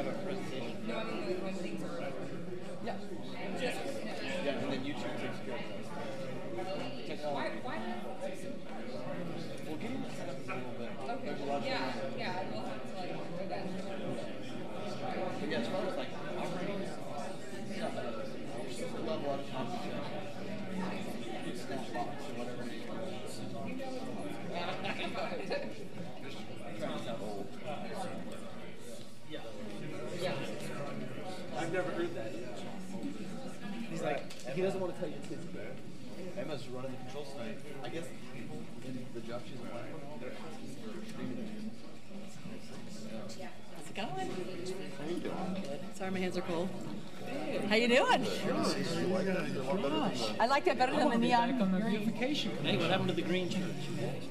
have a presentation. No, I mean, when things are over. Yeah. Yeah, and then YouTube takes care of that. Technology. Why not? We'll get into setup a little bit. Okay. There's a lot of Yeah, I will have to like do that. But yeah, as far as like operating stuff, we'll level up conversation. Snapbox or whatever it is. You know Yeah. I've never heard that. He's like, he doesn't want to tell your kids about it. Emma's running the control site. I guess in the job she's applying, they're asking for streaming. How's it going? How you doing? Good. Sorry, my hands are cold. How you doing? I like that better than the neon. Back on the Beautification. Hey, what happened to the green church?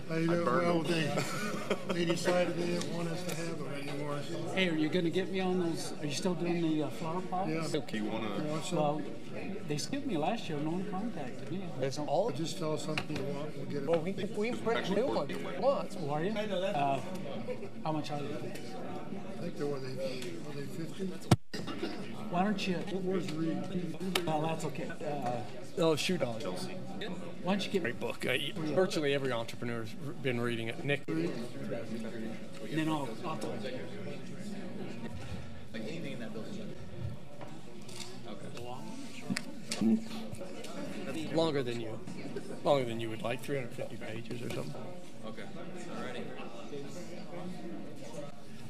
How you doing? Well, they decided they didn't want us to have it anymore. Hey, are you going to get me on those? Are you still doing the flower pots? Yeah. Do you want some? Well, they skipped me last year. No one contacted me. That's all. Just tell us something you want, we'll get it. Well, we can print new ones if you want. Oh, are you? How much are they? I think were they 50? Why don't you? Where's Reed? Well, that's okay. Oh, Shoe Dog. Why don't you get Great book. Virtually every entrepreneur's been reading it. Nick. then I'll Like anything in that building. Okay. Longer than you. Longer than you would like. 350 pages or something. Okay. Alrighty.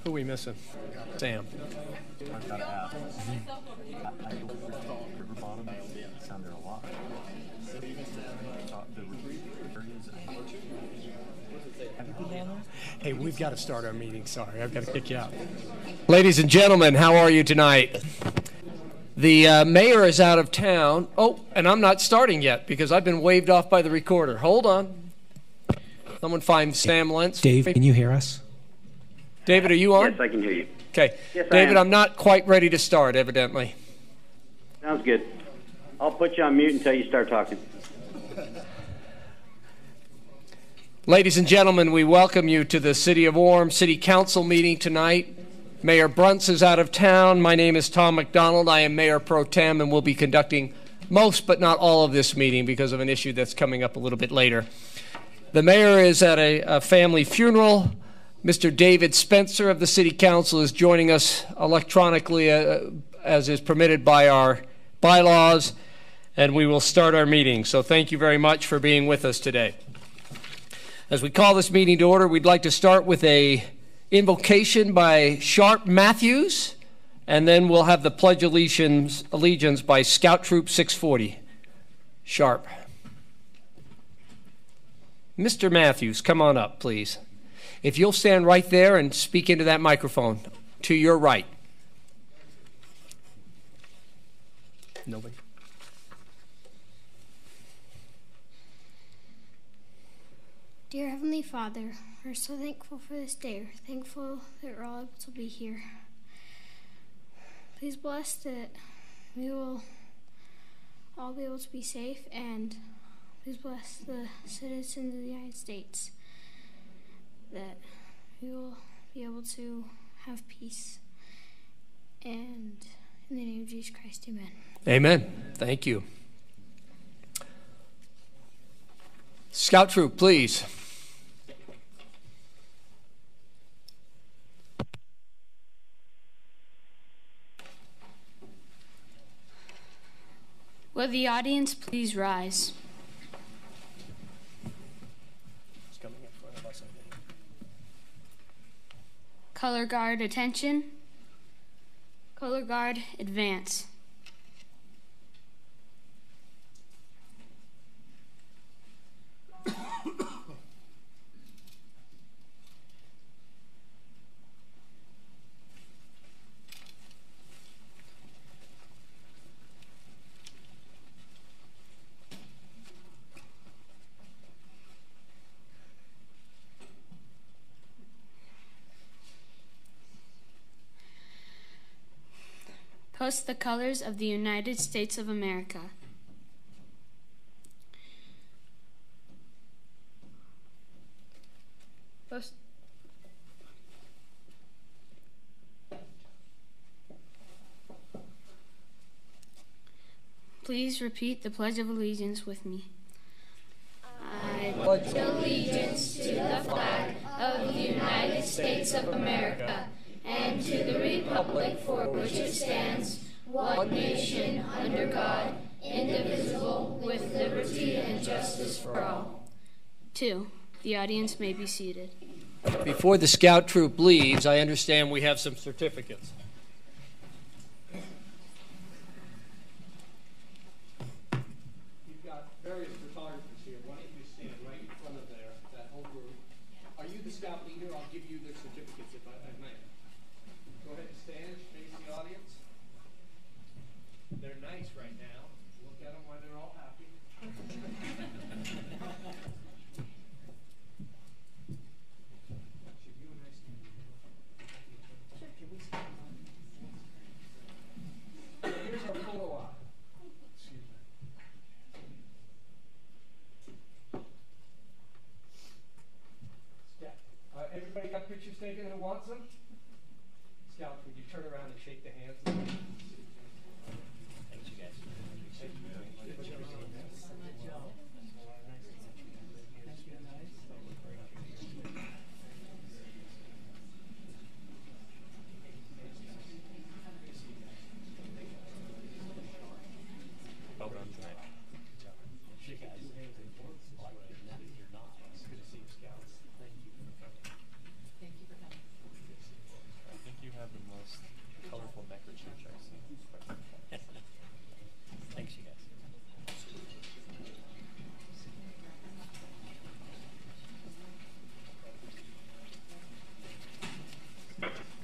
Who are we missing? Sam. I've got to ask. I river bottom sounded a lot. Hey, we've got to start our meeting. Sorry, I've got to kick you out. Ladies and gentlemen, how are you tonight? The mayor is out of town. Oh, and I'm not starting yet because I've been waved off by the recorder. Hold on. Someone find Sam Lentz. Dave, can you hear us? David, are you on? Yes, I can hear you. Okay. Yes, David, I am. I'm not quite ready to start, evidently. Sounds good. I'll put you on mute until you start talking. Ladies and gentlemen, we welcome you to the City of Orem City Council meeting tonight. Mayor Bruntz is out of town. My name is Tom McDonald. I am Mayor Pro Tem and will be conducting most but not all of this meeting because of an issue that's coming up a little bit later. The mayor is at a family funeral. Mr. David Spencer of the City Council is joining us electronically as is permitted by our bylaws, and we will start our meeting. So thank you very much for being with us today. As we call this meeting to order, we'd like to start with a invocation by Sharp Matthews, and then we'll have the Pledge of Allegiance by Scout Troop 640. Sharp. Mr. Matthews, come on up, please. If you'll stand right there and speak into that microphone, to your right. Nobody. Dear Heavenly Father, we're so thankful for this day. We're thankful that we're all able to be here. Please bless that we will all be able to be safe, and please bless the citizens of the United States, that we will be able to have peace. And in the name of Jesus Christ, amen. Amen. Thank you. Scout Troop, please. Will the audience please rise? It's coming in front of us, I think. Color guard, attention. Color guard, advance. Post the colors of the United States of America. Post. Please repeat the Pledge of Allegiance with me. I pledge allegiance to the flag of the United States of America and to the republic for which it stands, one nation, under God, indivisible, with liberty and justice for all. 2. The audience may be seated. Before the scout troop leaves, I understand we have some certificates. You've got various photographers here. Why don't you stand right in front of there, that whole group. Are you the scout leader? I'll give you their certificates if I may. Go ahead and stand, face the audience. They're nice right now. Look at them while they're all happy. Here's our photo op. Everybody got pictures taken who wants them? Scout, would you turn around and shake the hands? Thanks, you guys.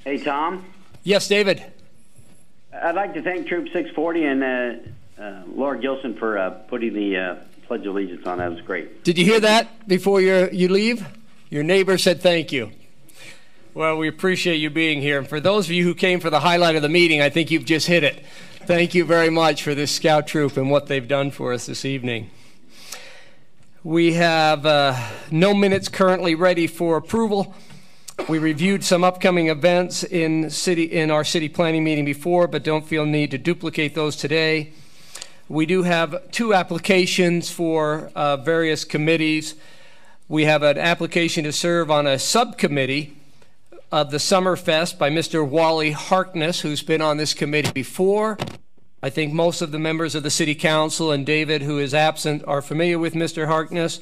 Hey, Tom. Yes, David. I'd like to thank Troop 640 and Laura Gilson for putting the Pledge of Allegiance on. That was great. Did you hear that before you leave? Your neighbor said thank you. Well, we appreciate you being here. And for those of you who came for the highlight of the meeting, I think you've just hit it. Thank you very much for this scout troop and what they've done for us this evening. We have no minutes currently ready for approval. We reviewed some upcoming events in our city planning meeting before, but don't feel need to duplicate those today. We do have 2 applications for various committees. We have an application to serve on a subcommittee of the Summerfest by Mr. Wally Harkness, who's been on this committee before. I think most of the members of the City Council and David, who is absent, are familiar with Mr. Harkness.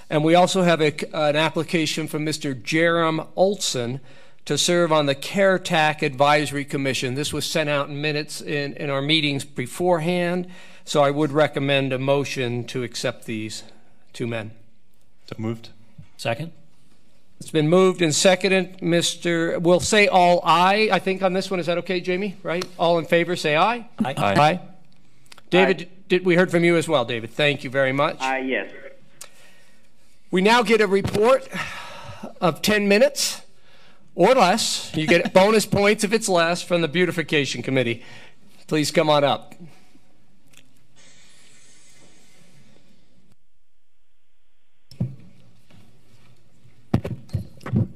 And we also have an application from Mr. Jerem Olson to serve on the CARE-TAC Advisory Commission. This was sent out in minutes in our meetings beforehand, so I would recommend a motion to accept these 2 men. So moved. Second. It's been moved and seconded. We'll say all aye, I think, on this one. Is that okay, Jamie? Right? All in favor, say aye. Aye. Aye. David, we heard from you as well, David. Thank you very much. Yes. We now get a report of 10 minutes or less. You get bonus points if it's less from the Beautification Committee. Please come on up.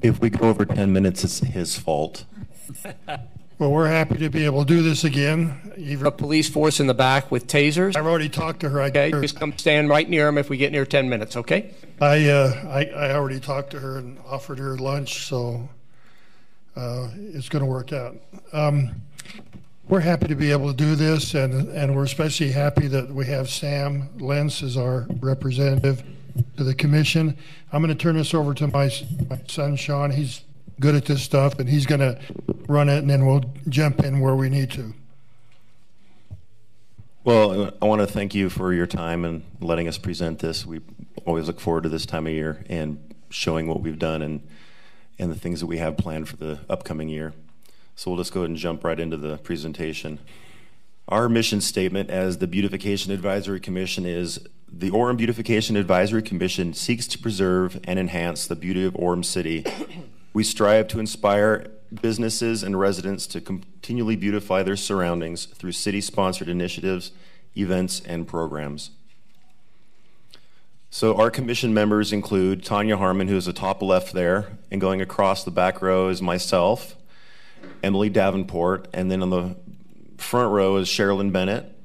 If we go over 10 minutes, it's his fault. Well, we're happy to be able to do this again. A police force in the back with tasers. I've already talked to her. Okay, just come stand right near him if we get near 10 minutes, okay? I already talked to her and offered her lunch, so it's going to work out. We're happy to be able to do this, and we're especially happy that we have Sam Lentz as our representative to the commission. I'm going to turn this over to my son, Sean. He's good at this stuff, and he's going to run it, and then we'll jump in where we need to. Well, I want to thank you for your time and letting us present this. We always look forward to this time of year and showing what we've done and the things that we have planned for the upcoming year. So we'll just go ahead and jump right into the presentation. Our mission statement as the Beautification Advisory Commission is: the Orem Beautification Advisory Commission seeks to preserve and enhance the beauty of Orem City. We strive to inspire businesses and residents to continually beautify their surroundings through city-sponsored initiatives, events, and programs. So our commission members include Tanya Harmon, who is the top left there, and going across the back row is myself, Emily Davenport, and then on the front row is Sherilyn Bennett,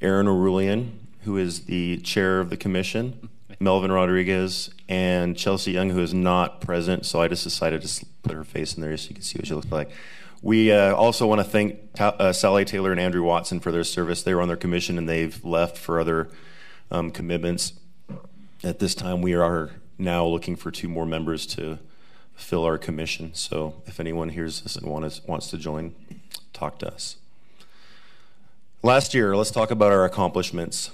Aaron Arulian, who is the chair of the commission, Melvin Rodriguez, and Chelsea Young, who is not present, so I just decided to put her face in there so you can see what she looks like. We also want to thank Sally Taylor and Andrew Watson for their service. They were on their commission and they've left for other commitments. At this time, we are now looking for 2 more members to fill our commission. So if anyone hears this and wants to join, talk to us. Last year, let's talk about our accomplishments.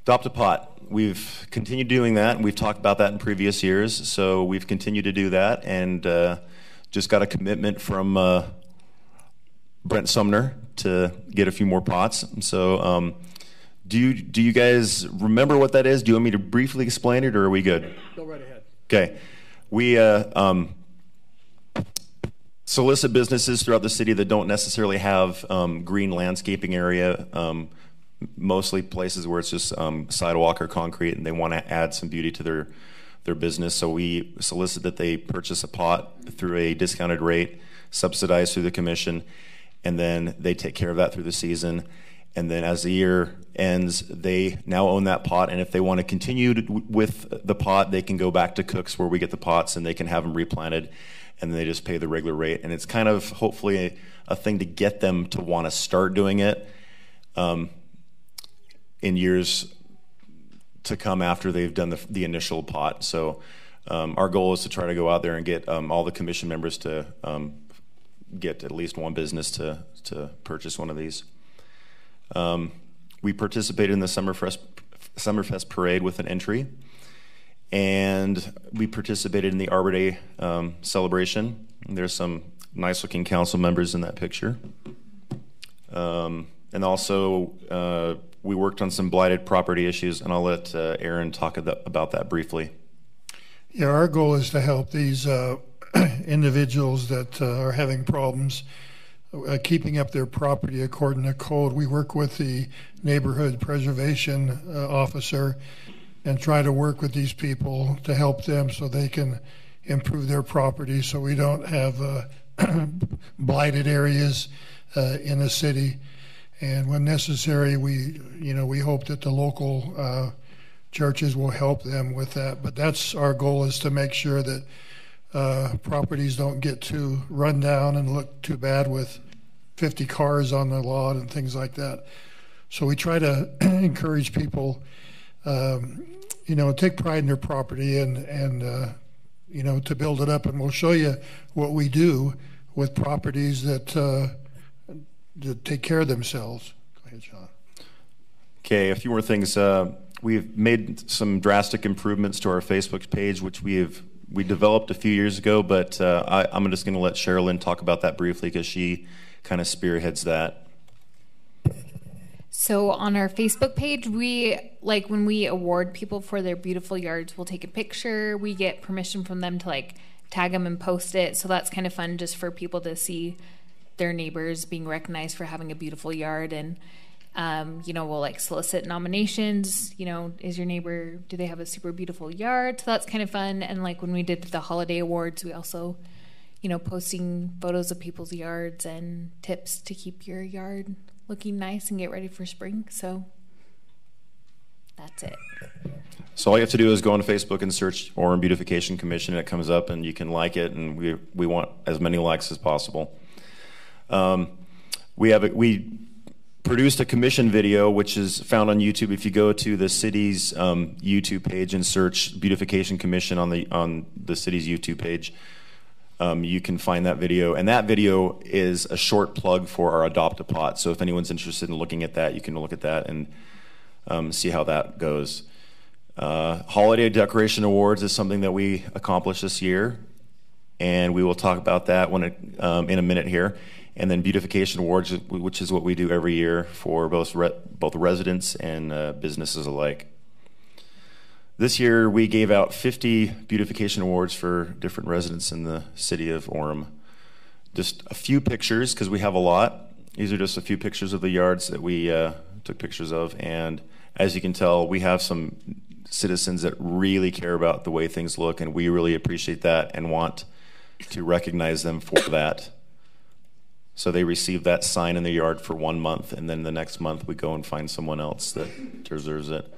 Adopt a Pot. We've continued doing that, and we've talked about that in previous years, so we've continued to do that, and just got a commitment from Brent Sumner to get a few more pots. So do you guys remember what that is? Do you want me to briefly explain it, or are we good? Go right ahead. Okay. We solicit businesses throughout the city that don't necessarily have green landscaping area, mostly places where it's just sidewalk or concrete, and they want to add some beauty to their business. So we solicit that they purchase a pot through a discounted rate, subsidized through the commission, and then they take care of that through the season. And then as the year ends, they now own that pot, and if they want to continue with the pot, they can go back to Cook's where we get the pots, and they can have them replanted, and they just pay the regular rate. And it's kind of hopefully a thing to get them to want to start doing it in years to come after they've done the initial pot. So our goal is to try to go out there and get all the commission members to get at least one business to purchase one of these. We participated in the Summerfest parade with an entry, and we participated in the Arbor Day celebration. There's some nice looking council members in that picture. And also we worked on some blighted property issues, and I'll let Aaron talk about that briefly. Yeah, our goal is to help these individuals that are having problems keeping up their property according to code. We work with the neighborhood preservation officer and try to work with these people to help them so they can improve their property, so we don't have blighted areas in the city. And when necessary, we hope that the local churches will help them with that. But that's our goal, is to make sure that properties don't get too run down and look too bad with 50 cars on the lot and things like that. So we try to encourage people, take pride in their property and to build it up. And we'll show you what we do with properties that take care of themselves. Go ahead, Sean. Okay, a few more things. We've made some drastic improvements to our Facebook page, which we developed a few years ago, but I'm just going to let Sherilyn talk about that briefly because she kind of spearheads that. So on our Facebook page, when we award people for their beautiful yards, we'll take a picture. We get permission from them to tag them and post it. So that's kind of fun just for people to see their neighbors being recognized for having a beautiful yard. And we'll solicit nominations. Is your neighbor, do they have a super beautiful yard? So that's kind of fun. And when we did the holiday awards, we also, posting photos of people's yards and tips to keep your yard looking nice and get ready for spring. So that's it. So all you have to do is go on Facebook and search Orem Beautification Commission, and it comes up, and you can like it, and we want as many likes as possible. We produced a commission video, which is found on YouTube. If you go to the city's YouTube page and search Beautification Commission on the city's YouTube page, you can find that video. And that video is a short plug for our Adopt a Pot. So if anyone's interested in looking at that, you can look at that and see how that goes. Holiday Decoration Awards is something that we accomplished this year, and we will talk about that in a minute here. And then Beautification Awards, which is what we do every year for both residents and businesses alike. This year, we gave out 50 Beautification Awards for different residents in the city of Orem. Just a few pictures, because we have a lot. These are just a few pictures of the yards that we took pictures of. And as you can tell, we have some citizens that really care about the way things look, and we really appreciate that and want to recognize them for that. So they receive that sign in the yard for 1 month, and then the next month we go and find someone else that deserves it.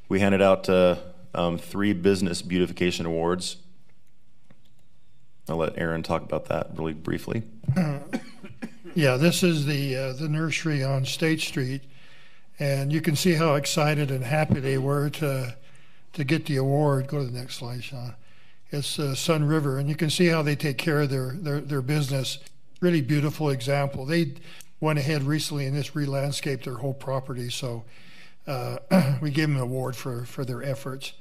We handed out 3 business beautification awards. I'll let Aaron talk about that really briefly. Yeah, this is the nursery on State Street, and you can see how excited and happy they were to get the award. Go to the next slide, Sean. It's Sun River, and you can see how they take care of their business. Really beautiful example. They went ahead recently and just re-landscaped their whole property, so we gave them an award for their efforts.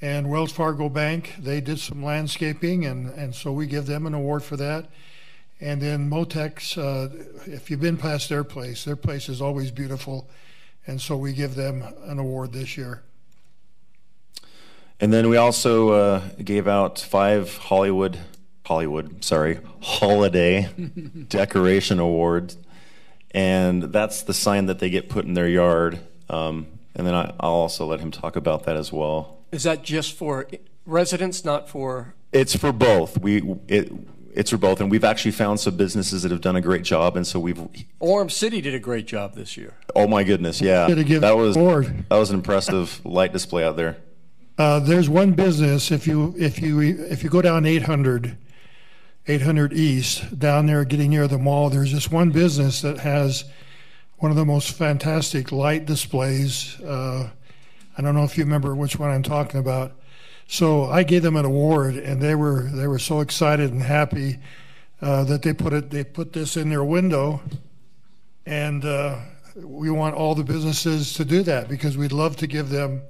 And Wells Fargo Bank, they did some landscaping, and so we give them an award for that. And then Motex, if you've been past their place is always beautiful, and so we give them an award this year. And then we also gave out 5 holiday decoration awards, and that's the sign that they get put in their yard. And then I'll also let him talk about that as well. Is that just for residents, not for? It's for both. It's for both, and we've actually found some businesses that have done a great job, and so we've. Orem City did a great job this year. Oh my goodness, yeah, that was an impressive light display out there. There's one business if you go down 800 East down there, getting near the mall. There's this one business that has one of the most fantastic light displays. I don't know if you remember which one I'm talking about. So I gave them an award, and they were so excited and happy that they put this in their window, and we want all the businesses to do that because we'd love to give them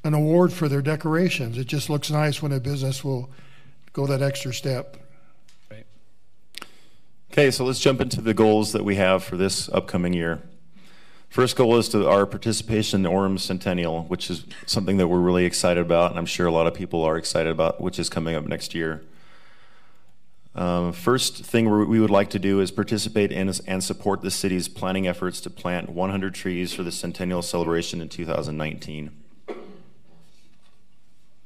an award for their decorations. It just looks nice when a business will go that extra step. Right. Okay, so let's jump into the goals that we have for this upcoming year. First goal is our participation in Orem Centennial, which is something that we're really excited about, and I'm sure a lot of people are excited about, which is coming up next year. First thing we would like to do is participate in and support the city's planning efforts to plant 100 trees for the Centennial celebration in 2019.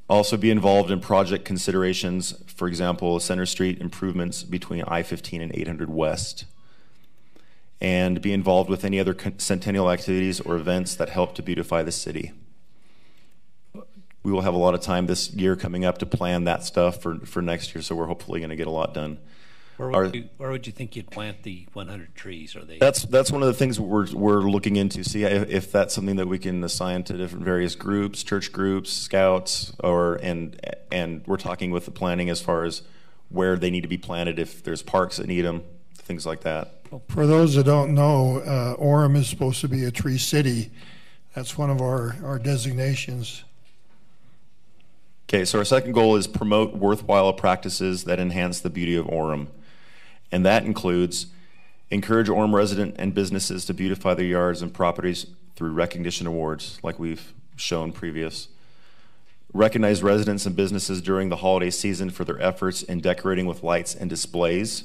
Also be involved in project considerations, for example, Center Street improvements between I-15 and 800 West. And be involved with any other Centennial activities or events that help to beautify the city. We will have a lot of time this year coming up to plan that stuff for next year, so we're hopefully going to get a lot done. Where would you think you'd plant the 100 trees? Are they? That's one of the things we're looking into. See if that's something that we can assign to different various groups, church groups, scouts, and we're talking with the planning as far as where they need to be planted, if there's parks that need them, things like that. For those that don't know, Orem is supposed to be a tree city. That's one of our designations. Okay, so our second goal is promote worthwhile practices that enhance the beauty of Orem. And that includes encourage Orem resident and businesses to beautify their yards and properties through recognition awards, like we've shown previous. Recognize residents and businesses during the holiday season for their efforts in decorating with lights and displays.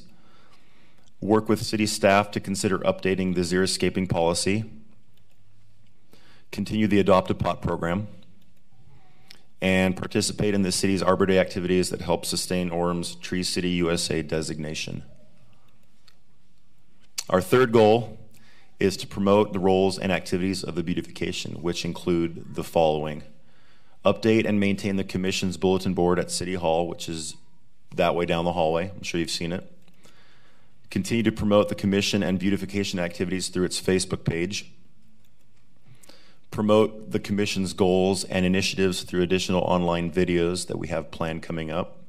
Work with city staff to consider updating the xeriscaping policy. Continue the Adopt a Pot program. And participate in the city's Arbor Day activities that help sustain Orem's Tree City USA designation. Our third goal is to promote the roles and activities of the beautification, which include the following. Update and maintain the Commission's bulletin board at City Hall, which is that way down the hallway. I'm sure you've seen it. Continue to promote the Commission and beautification activities through its Facebook page. Promote the Commission's goals and initiatives through additional online videos that we have planned coming up.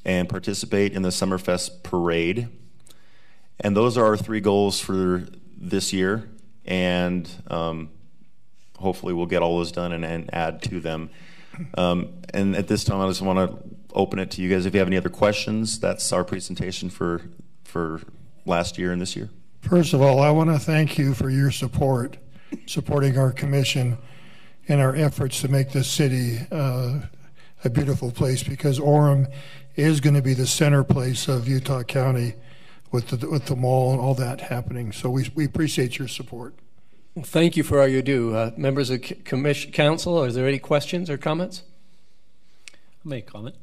And participate in the Summerfest parade. And those are our 3 goals for this year. And hopefully we'll get all those done and add to them. And at this time, I just want to open it to you guys. If you have any other questions, that's our presentation for last year and this year. First of all, I want to thank you for your supporting our commission in our efforts to make this city a beautiful place, because Orem is going to be the center place of Utah County with the mall and all that happening. So we appreciate your support. Well, thank you for all you do. Members of council, are there any questions or comments? I'll make a comment.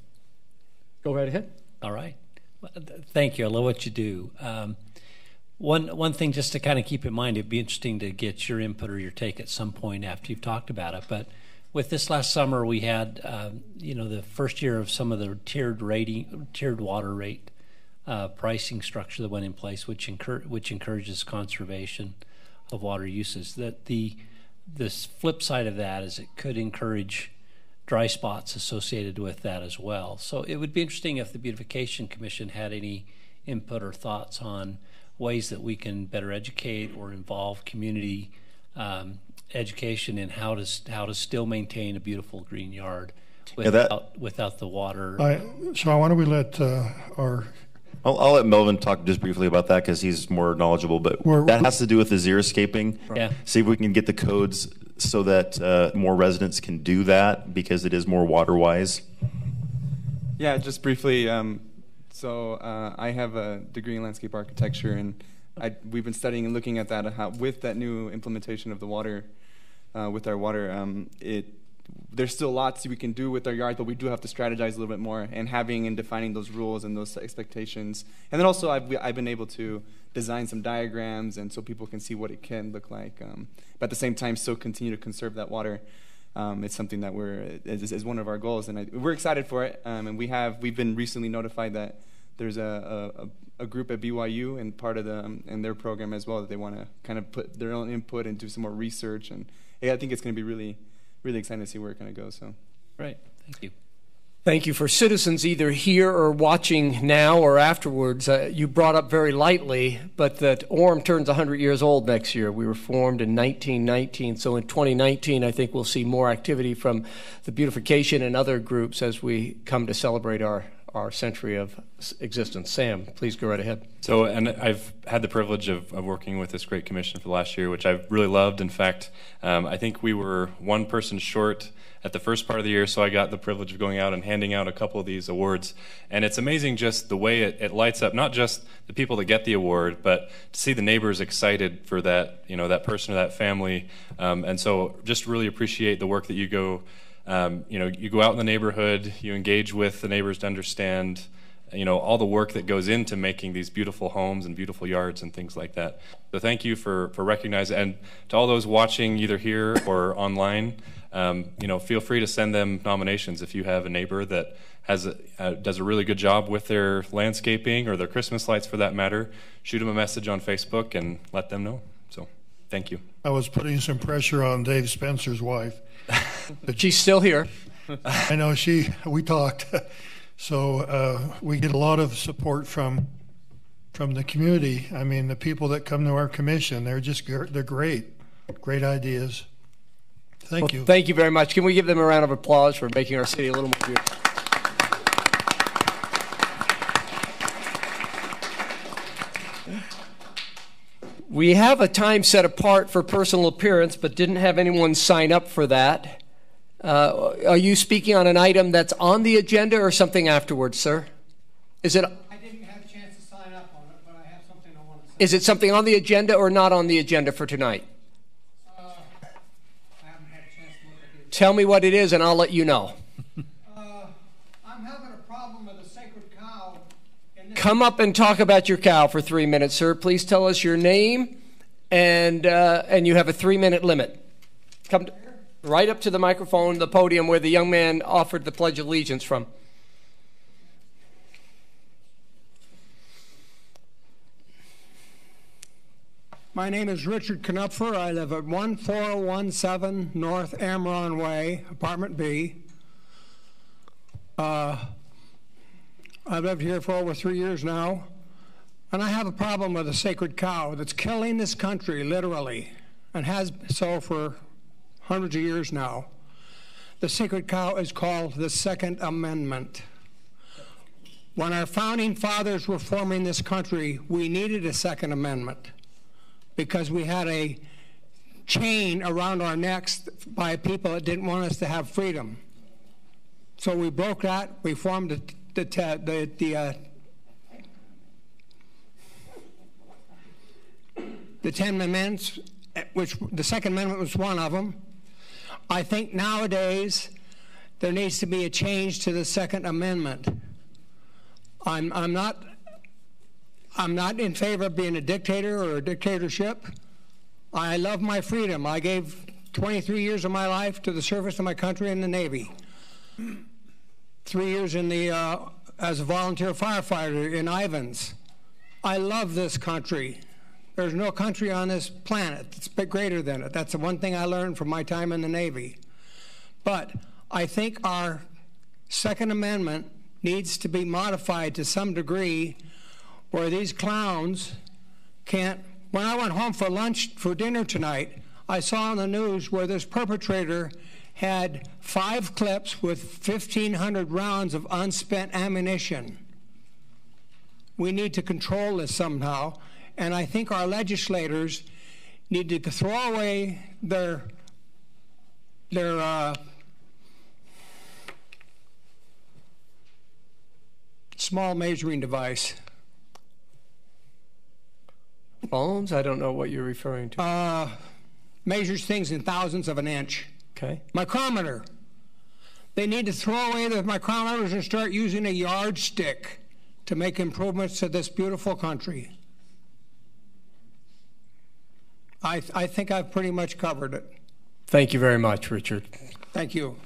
Go right ahead. All right. Thank you. I love what you do. One thing just to kind of keep in mind, it'd be interesting to get your input or your take at some point after you've talked about it. But with this last summer, we had the first year of some of the tiered water rate pricing structure that went in place, which encourages conservation of water uses. That the flip side of that is it could encourage dry spots associated with that as well. So it would be interesting if the Beautification Commission had any input or thoughts on ways that we can better educate or involve community education in how to still maintain a beautiful green yard without the water. So why don't we let I'll let Melvin talk just briefly about that because he's more knowledgeable, but that has to do with the xeriscaping. Yeah. See if we can get the codes so that more residents can do that because it is more water-wise. Yeah, just briefly. So I have a degree in landscape architecture, and we've been studying and looking at that, how with that new implementation of the water, with our water, there's still lots we can do with our yard, but we do have to strategize a little bit more, and having and defining those rules and those expectations. And then also I've been able to design some diagrams, and so people can see what it can look like, but at the same time still continue to conserve that water. It's something that is one of our goals, and we're excited for it. And we've been recently notified that there's a group at BYU and part of in their program as well that they want to kind of put their own input and do some more research. And I think it's going to be really, really exciting to see where it's going to go. So, right, thank you. Thank you. For citizens either here or watching now or afterwards, you brought up very lightly, but that Orem turns 100 years old next year. We were formed in 1919, so in 2019 I think we'll see more activity from the Beautification and other groups as we come to celebrate our century of existence. Sam, please go right ahead. So, and I've had the privilege of working with this great commission for the last year, which I've really loved. In fact, I think we were one person short at the first part of the year, so I got the privilege of going out and handing out a couple of these awards. And it's amazing just the way it lights up, not just the people that get the award, but to see the neighbors excited for that, that person or that family. And so just really appreciate the work that you go, you go out in the neighborhood, you engage with the neighbors to understand, all the work that goes into making these beautiful homes and beautiful yards and things like that. So thank you for recognizing, and to all those watching either here or online, feel free to send them nominations if you have a neighbor that does a really good job with their landscaping or their Christmas lights for that matter. Shoot them a message on Facebook and let them know. So thank you. I was putting some pressure on Dave Spencer's wife. But she's still here. I know we talked. So we get a lot of support from the community. I mean, the people that come to our commission, they're great ideas. Thank you. Thank you very much. Can we give them a round of applause for making our city a little more beautiful? We have a time set apart for personal appearance, but didn't have anyone sign up for that. Are you speaking on an item that's on the agenda or something afterwards, sir? Is it? I didn't have a chance to sign up on it, but I have something I want to say. Is it something on the agenda or not on the agenda for tonight? I haven't had a chance to look at it. Tell me what it is and I'll let you know. I'm having a problem with a sacred cow. Come up and talk about your cow for 3 minutes, sir. Please tell us your name, and you have a 3-minute limit. Come right up to the microphone, the podium where the young man offered the Pledge of Allegiance from. My name is Richard Knupfer. I live at 1417 North Amron Way, Apartment B. I've lived here for over 3 years now, and I have a problem with a sacred cow that's killing this country, literally, and has so for hundreds of years now. The sacred cow is called the Second Amendment. When our founding fathers were forming this country, we needed a Second Amendment because we had a chain around our necks by people that didn't want us to have freedom. So we broke that. We formed the 10 Amendments, which the Second Amendment was one of them. I think nowadays there needs to be a change to the Second Amendment. I'm not in favor of being a dictator or a dictatorship. I love my freedom. I gave 23 years of my life to the service of my country in the Navy. 3 years in the as a volunteer firefighter in Ivans. I love this country. There's no country on this planet that's greater than it. That's the one thing I learned from my time in the Navy. But I think our Second Amendment needs to be modified to some degree where these clowns can't. When I went home for dinner tonight, I saw on the news where this perpetrator had 5 clips with 1,500 rounds of unspent ammunition. We need to control this somehow, and I think our legislators need to throw away their small measuring device. Phones? I don't know what you're referring to. Measures things in thousandths of an inch. Okay. Micrometer. They need to throw away the micrometers and start using a yardstick to make improvements to this beautiful country. I think I've pretty much covered it. Thank you very much, Richard. Thank you.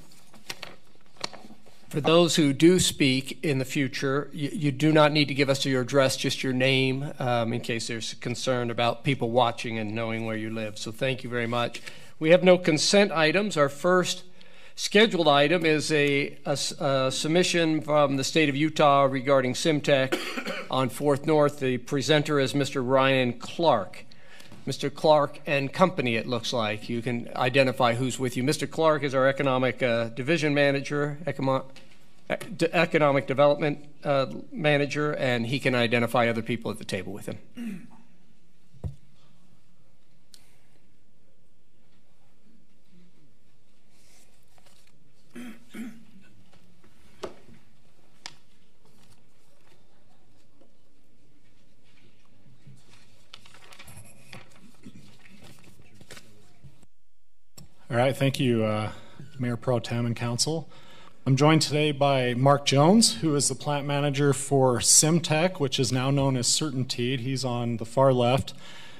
For those who do speak in the future, you do not need to give us your address, just your name, in case there's concern about people watching and knowing where you live. So thank you very much. We have no consent items. Our first scheduled item is a submission from the state of Utah regarding Simtech on 4th North. The presenter is Mr. Ryan Clark. Mr. Clark and company, it looks like. You can identify who's with you. Mr. Clark is our economic division manager, economic development manager, and he can identify other people at the table with him. All right, thank you, Mayor Pro Tem and Council. I'm joined today by Mark Jones, who is the plant manager for Simtech, which is now known as Certainteed. He's on the far left.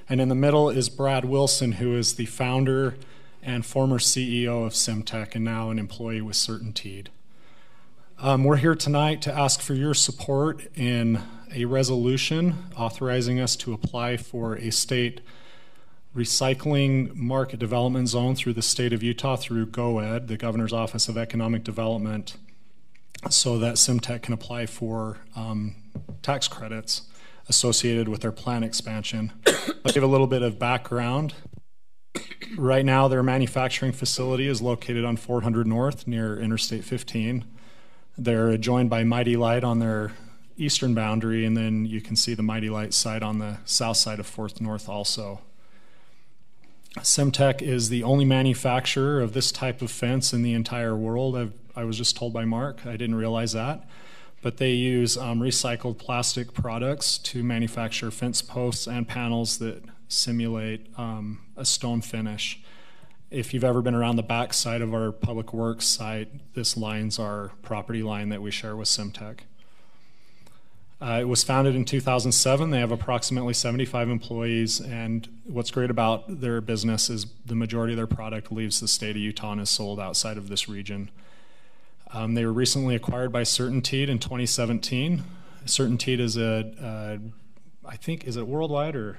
And in the middle is Brad Wilson, who is the founder and former CEO of Simtech and now an employee with Certainteed. We're here tonight to ask for your support in a resolution authorizing us to apply for a state recycling market development zone through the state of Utah through GOED, the Governor's Office of Economic Development, so that Simtech can apply for tax credits associated with their plant expansion. I'll give a little bit of background. Right now, their manufacturing facility is located on 400 North near Interstate 15. They're joined by Mighty Light on their eastern boundary, and then you can see the Mighty Light site on the south side of 4th North also. Simtech is the only manufacturer of this type of fence in the entire world. I was just told by Mark. I didn't realize that. But they use recycled plastic products to manufacture fence posts and panels that simulate a stone finish. If you've ever been around the back side of our public works site, this line's our property line that we share with Simtech. It was founded in 2007. They have approximately 75 employees, and what's great about their business is the majority of their product leaves the state of Utah and is sold outside of this region. They were recently acquired by Certainteed in 2017. Certainteed is I think, is it worldwide or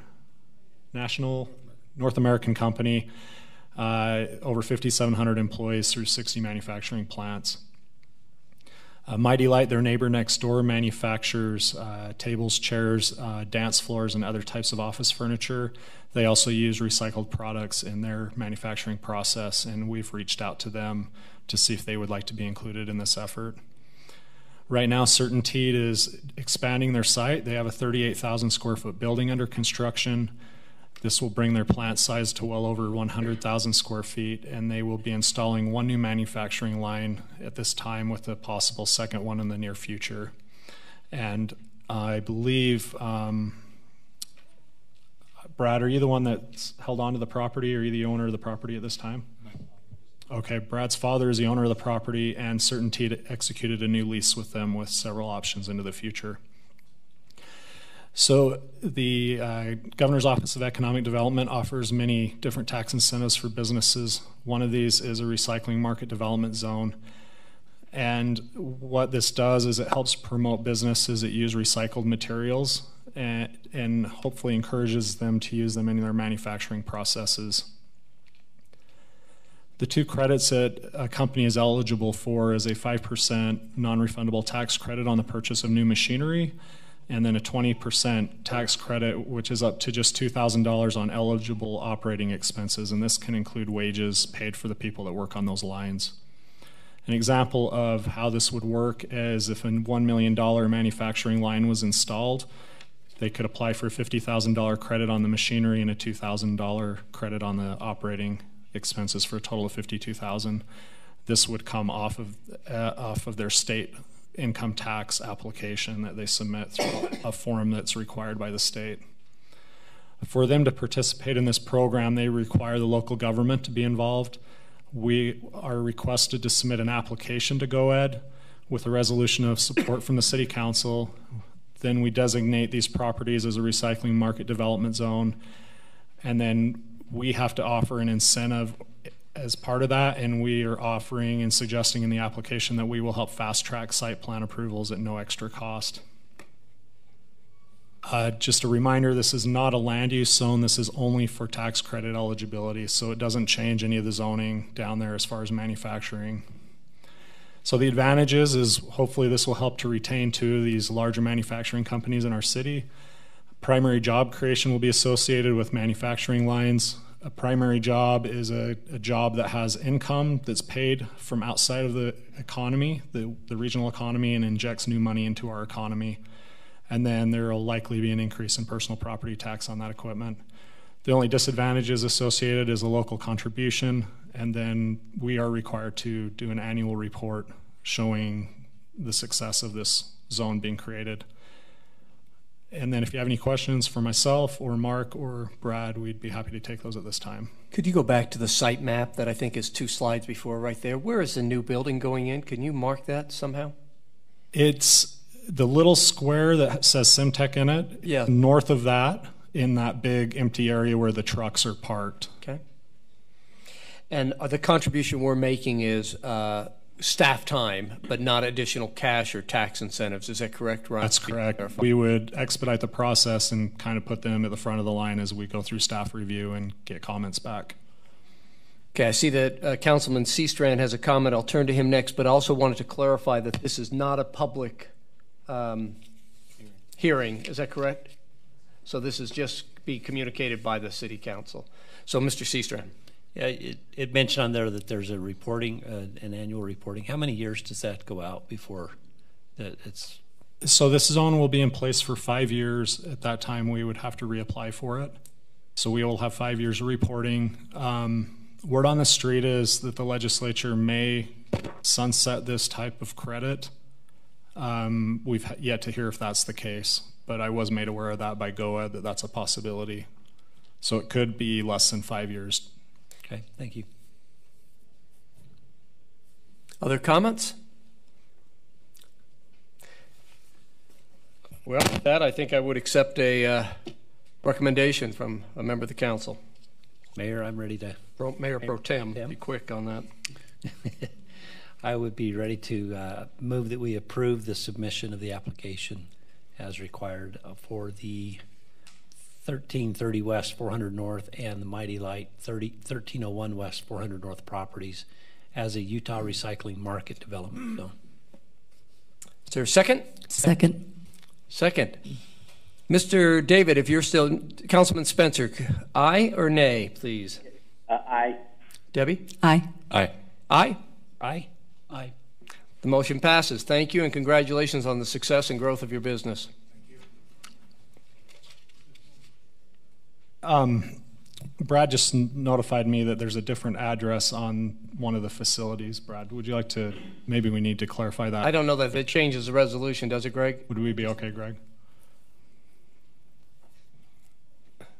national? North American company, over 5,700 employees through 60 manufacturing plants. Mighty Light, their neighbor next door, manufactures tables, chairs, dance floors, and other types of office furniture. They also use recycled products in their manufacturing process, and we've reached out to them to see if they would like to be included in this effort. Right now, Certainteed is expanding their site. They have a 38,000 square foot building under construction. This will bring their plant size to well over 100,000 square feet, and they will be installing one new manufacturing line at this time with a possible second one in the near future. And I believe, Brad, are you the one that's held on to the property, or are you the owner of the property at this time? Okay, Brad's father is the owner of the property, and Certainteed executed a new lease with them with several options into the future. So the Governor's Office of Economic Development offers many different tax incentives for businesses. One of these is a recycling market development zone. And what this does is it helps promote businesses that use recycled materials and hopefully encourages them to use them in their manufacturing processes. The two credits that a company is eligible for is a 5% non-refundable tax credit on the purchase of new machinery, and then a 20% tax credit, which is up to just $2,000 on eligible operating expenses, and this can include wages paid for the people that work on those lines. An example of how this would work is if a $1 million manufacturing line was installed, they could apply for a $50,000 credit on the machinery and a $2,000 credit on the operating expenses for a total of $52,000. This would come off of their state income tax application that they submit through a form that's required by the state. For them to participate in this program, they require the local government to be involved. We are requested to submit an application to GoEd with a resolution of support from the City Council. Then we designate these properties as a recycling market development zone, and then we have to offer an incentive as part of that, and we are offering and suggesting in the application that we will help fast-track site plan approvals at no extra cost. Just a reminder, this is not a land use zone. This is only for tax credit eligibility, so it doesn't change any of the zoning down there as far as manufacturing. So the advantages is hopefully this will help to retain two of these larger manufacturing companies in our city. Primary job creation will be associated with manufacturing lines. A primary job is a job that has income that's paid from outside of the economy, the regional economy, and injects new money into our economy. And then there will likely be an increase in personal property tax on that equipment. The only disadvantages associated is a local contribution, and then we are required to do an annual report showing the success of this zone being created. And then if you have any questions for myself or Mark or Brad, we'd be happy to take those at this time. Could you go back to the site map that I think is 2 slides before right there? Where is the new building going in? Can you mark that somehow? It's the little square that says Simtech in it. Yeah. North of that, in that big empty area where the trucks are parked. Okay. And the contribution we're making is staff time, but not additional cash or tax incentives. Is that correct, Ron? That's correct. We would expedite the process and kind of put them at the front of the line as we go through staff review and get comments back. Okay, I see that Councilman Seastrand has a comment. I'll turn to him next, but I also wanted to clarify that this is not a public hearing. Is that correct? So this is just be communicated by the City Council. So, Mr. Seastrand. Yeah, it mentioned on there that there's a reporting, an annual reporting. How many years does that go out before it's? So this zone will be in place for 5 years. At that time, we would have to reapply for it. So we will have 5 years of reporting. Word on the street is that the legislature may sunset this type of credit. We've yet to hear if that's the case, but I was made aware of that by GoEd that that's a possibility. So it could be less than 5 years. Okay, thank you. Other comments? Well, with that, I think I would accept a recommendation from a member of the council. Mayor, I'm ready to. Mayor Pro Tem, be quick on that. I would be ready to move that we approve the submission of the application as required for the 1330 West 400 North and the Mighty Light 1301 West 400 North properties as a Utah recycling market development zone. Is there a second? Second. Second. Mr. David, if you're still, Councilman Spencer, aye or nay, please? Aye. Debbie? Aye. Aye. Aye? Aye. Aye. The motion passes. Thank you and congratulations on the success and growth of your business. Brad just notified me that there's a different address on one of the facilities. Brad, would you like to, maybe we need to clarify that. I don't know that it changes the resolution, does it, Greg? Would we be okay, Greg?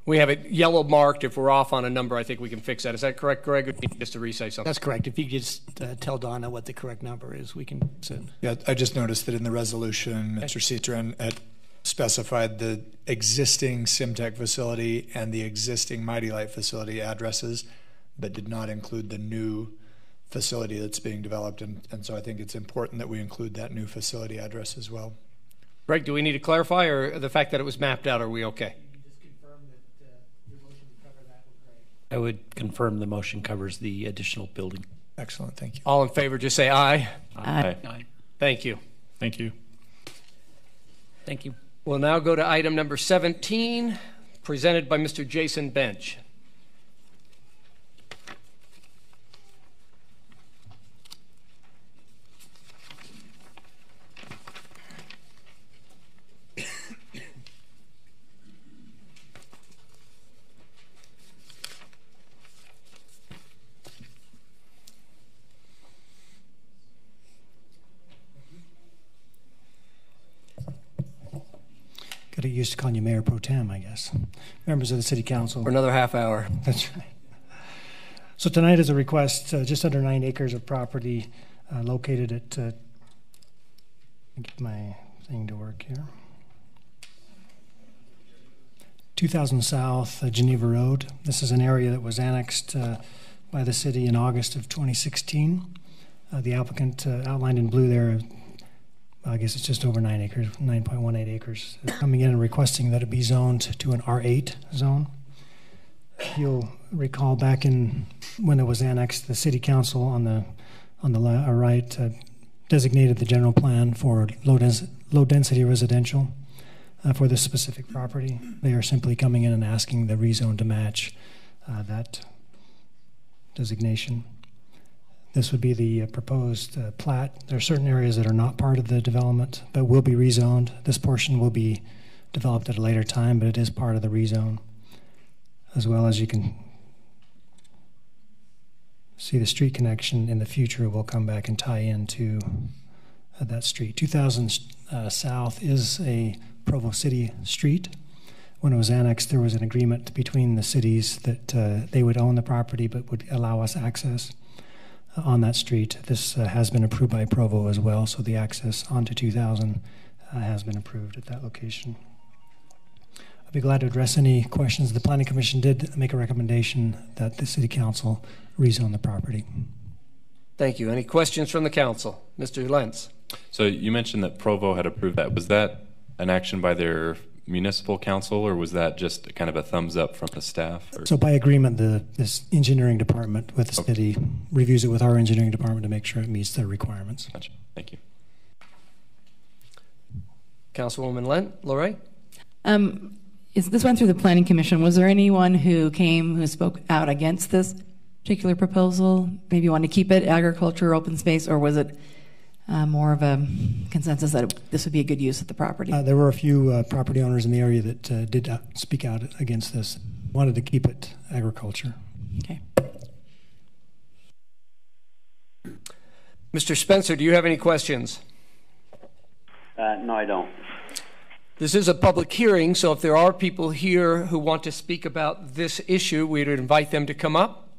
We have it yellow marked. If we're off on a number, I think we can fix that. Is that correct, Greg? Or do you need just to re-say something? That's correct. If you could just tell Donna what the correct number is, we can send. Yeah, I just noticed that in the resolution, Mr. Citron, at specified the existing Simtech facility and the existing Mighty Light facility addresses, but did not include the new facility that's being developed. And so I think it's important that we include that new facility address as well. Greg, do we need to clarify, or the fact that it was mapped out, are we okay? I would confirm the motion covers the additional building. Excellent, thank you. All in favor, just say aye. Aye. Thank you. Thank you. Thank you. We'll now go to item number 17, presented by Mr. Jason Bench. Got to get used to calling you Mayor Pro Tem, I guess. Members of the City Council. For another half hour. That's right. So tonight is a request, just under 9 acres of property located at, get my thing to work here. 2000 South Geneva Road. This is an area that was annexed by the city in August of 2016. The applicant outlined in blue there, I guess it's just over 9 acres, 9.18 acres, coming in and requesting that it be zoned to an R8 zone. You'll recall back in when it was annexed, the city council on the right designated the general plan for low density residential for this specific property. They are simply coming in and asking the rezone to match that designation. This would be the proposed plat. There are certain areas that are not part of the development, but will be rezoned. This portion will be developed at a later time, but it is part of the rezone. As well as you can see the street connection in the future will come back and tie into that street. 2000 South is a Provo City street. When it was annexed, there was an agreement between the cities that they would own the property but would allow us access on that street. This has been approved by Provo as well, so the access onto 2000 has been approved at that location. I'd be glad to address any questions. The Planning Commission did make a recommendation that the City Council rezone the property. Thank you. Any questions from the council? Mr. Lentz. So you mentioned that Provo had approved that. Was that an action by their municipal council, or was that just kind of a thumbs up from the staff? Or? So by agreement, this engineering department with the city reviews it with our engineering department to make sure it meets their requirements. Gotcha. Thank you. Councilwoman Lorraine? This went through the Planning Commission. Was there anyone who spoke out against this particular proposal? Maybe want to keep it agriculture, open space, or was it more of a consensus that this would be a good use of the property? There were a few property owners in the area that did speak out against this. Wanted to keep it agriculture. Okay. Mr. Spencer, do you have any questions? No, I don't. This is a public hearing, so if there are people here who want to speak about this issue, we'd invite them to come up.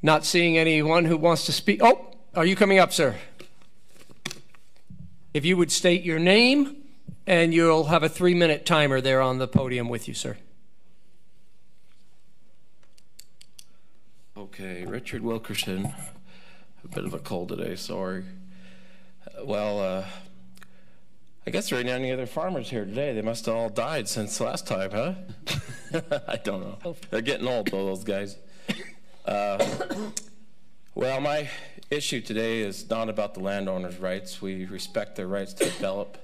Not seeing anyone who wants to speak. Oh! Are you coming up, sir? If you would state your name, and you'll have a 3-minute timer there on the podium with you, sir. Okay, Richard Wilkerson. A bit of a cold today, sorry. Well, I guess there ain't any other farmers here today. They must have all died since last time, huh? I don't know. They're getting old, though, those guys. Well, my issue today is not about the landowners' rights. We respect their rights to develop.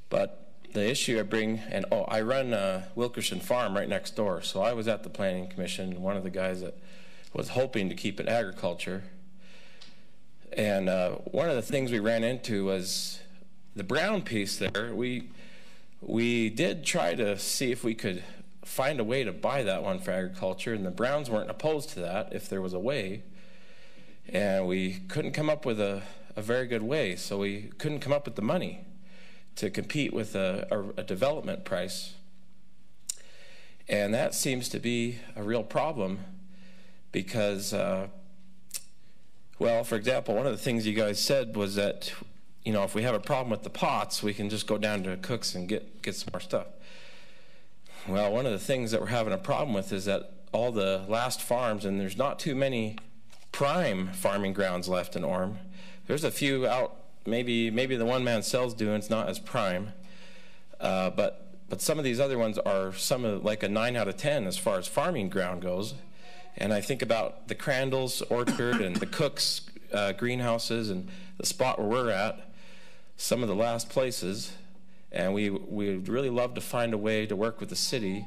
But the issue I bring, and I run Wilkerson Farm right next door, so I was at the Planning Commission, one of the guys that was hoping to keep it agriculture. And one of the things we ran into was the brown piece there. We did try to see if we could find a way to buy that one for agriculture, and the Browns weren't opposed to that if there was a way. And we couldn't come up with a very good way, so we couldn't come up with the money to compete with a development price. And that seems to be a real problem because, well, for example, one of the things you guys said was that you know, if we have a problem with the pots, we can just go down to Cook's and get some more stuff. Well, one of the things that we're having a problem with is that all the last farms, and there's not too many prime farming grounds left in Orem. There's a few out, maybe the one man cell's doing, it's not as prime, but some of these other ones are like a 9 out of 10 as far as farming ground goes. And I think about the Crandall's orchard and the Cook's greenhouses and the spot where we're at, some of the last places, and we'd really love to find a way to work with the city,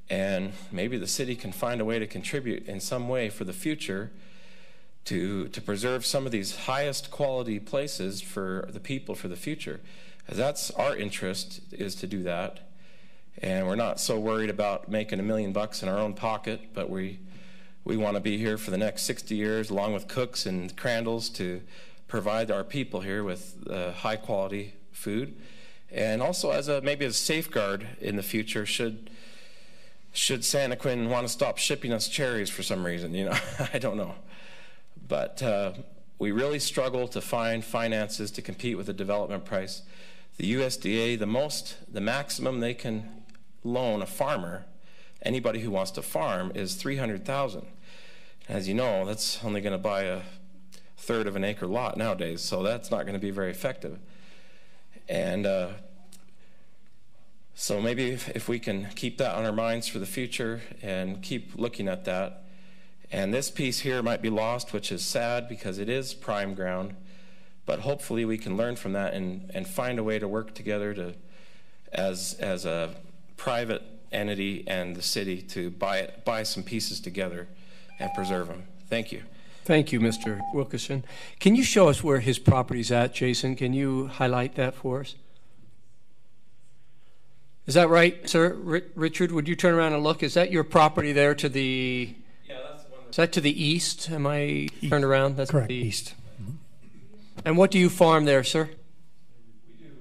and maybe the city can find a way to contribute in some way for the future to preserve some of these highest quality places for the people for the future. As that's our interest, is to do that. And we're not so worried about making $1 million in our own pocket, but we want to be here for the next 60 years, along with Cook's and Crandall's, to provide our people here with high quality food, and also as maybe a safeguard in the future should Santaquin want to stop shipping us cherries for some reason, you know. I don't know, but we really struggle to find finances to compete with the development price. The USDA, the maximum they can loan a farmer, anybody who wants to farm, is $300,000. As you know, that's only going to buy a third of an acre lot nowadays, so that's not going to be very effective. And so maybe if we can keep that on our minds for the future and keep looking at that. And this piece here might be lost, which is sad because it is prime ground, but hopefully we can learn from that and find a way to work together as a private entity and the city to buy some pieces together and preserve them. Thank you. Thank you, Mr. Wilkerson. Can you show us where his property's at, Jason? Can you highlight that for us? Is that right, sir? Richard, would you turn around and look? Is that your property there to the... Yeah, that's the one. Is that to the east? Am I turned around? That's correct, the east. Mm-hmm. And what do you farm there, sir? We do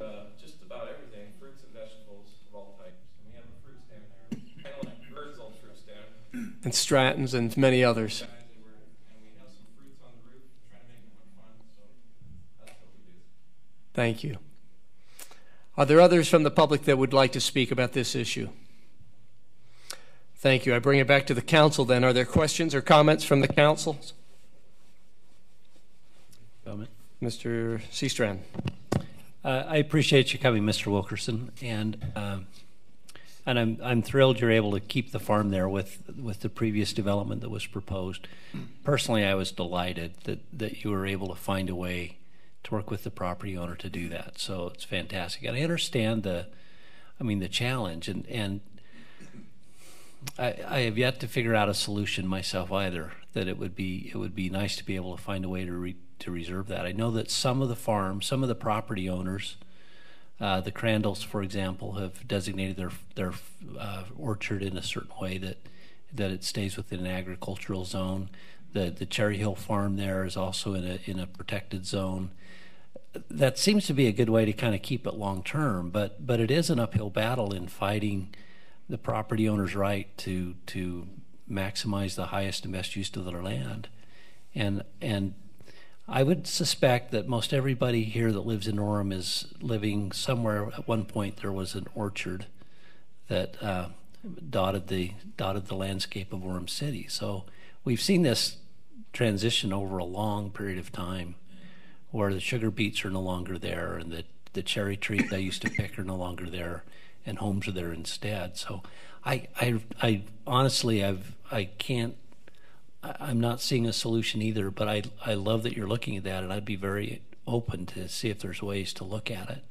just about everything, fruits and vegetables of all types. And we have a fruit stand there, kind of like Bird's old fruit stand. And Stratton's and many others. Thank you. Are there others from the public that would like to speak about this issue? Thank you. I bring it back to the council then. Are there questions or comments from the council? Comment. Mr. Seastrand. I appreciate you coming, Mr. Wilkerson, and I'm thrilled you're able to keep the farm there with the previous development that was proposed. Personally, I was delighted that you were able to find a way to work with the property owner to do that. So it's fantastic. And I understand the challenge, and I have yet to figure out a solution myself either, that it would be nice to be able to find a way to reserve that. I know that some of the farms, some of the property owners, the Crandalls, for example, have designated their orchard in a certain way that it stays within an agricultural zone. The Cherry Hill farm there is also in a protected zone. That seems to be a good way to kind of keep it long term, but it is an uphill battle in fighting the property owner's right to maximize the highest and best use of their land. And I would suspect that most everybody here that lives in Orem is living somewhere. At one point there was an orchard that dotted the landscape of Orem City. So we've seen this transition over a long period of time, where the sugar beets are no longer there, and the cherry trees I used to pick are no longer there, and homes are there instead. So I honestly, I'm not seeing a solution either, but I love that you're looking at that, and I'd be very open to see if there's ways to look at it.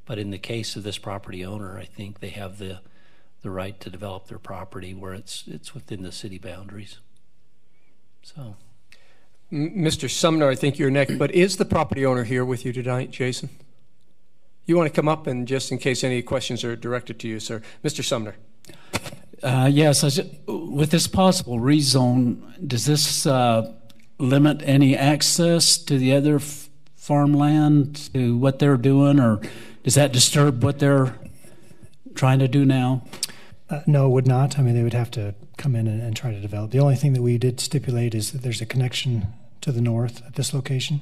But in the case of this property owner, I think they have the right to develop their property where it's within the city boundaries. So, Mr. Sumner, I think you're next, but is the property owner here with you tonight, Jason? You want to come up, and just in case any questions are directed to you, sir. Mr. Sumner. Yes, with this possible rezone, does this limit any access to the other farmland, to what they're doing, or does that disturb what they're trying to do now? No, it would not. I mean, they would have to come in and try to develop. The only thing that we did stipulate is that there's a connection to the north at this location.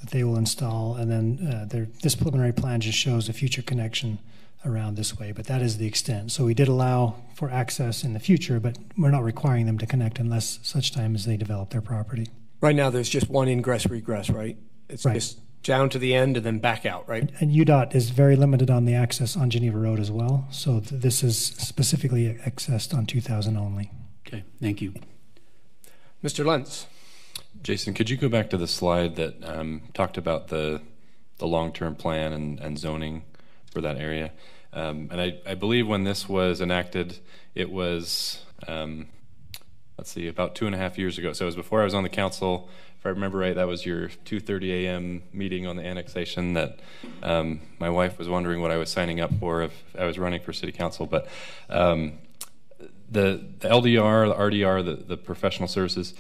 that they will install, and then this preliminary plan just shows a future connection around this way, but that is the extent. So we did allow for access in the future, but we're not requiring them to connect unless such time as they develop their property. Right now, there's just one ingress-regress, right? It's right. Just down to the end and then back out, right? And UDOT is very limited on the access on Geneva Road as well, so this is specifically accessed on 2000 only. Okay, thank you. Mr. Lentz. Jason, could you go back to the slide that talked about the long-term plan and zoning for that area? And I believe when this was enacted, it was, let's see, about 2.5 years ago. So it was before I was on the council. If I remember right, that was your 2:30 a.m. meeting on the annexation that my wife was wondering what I was signing up for if I was running for city council. But the LDR, the RDR, the professional services,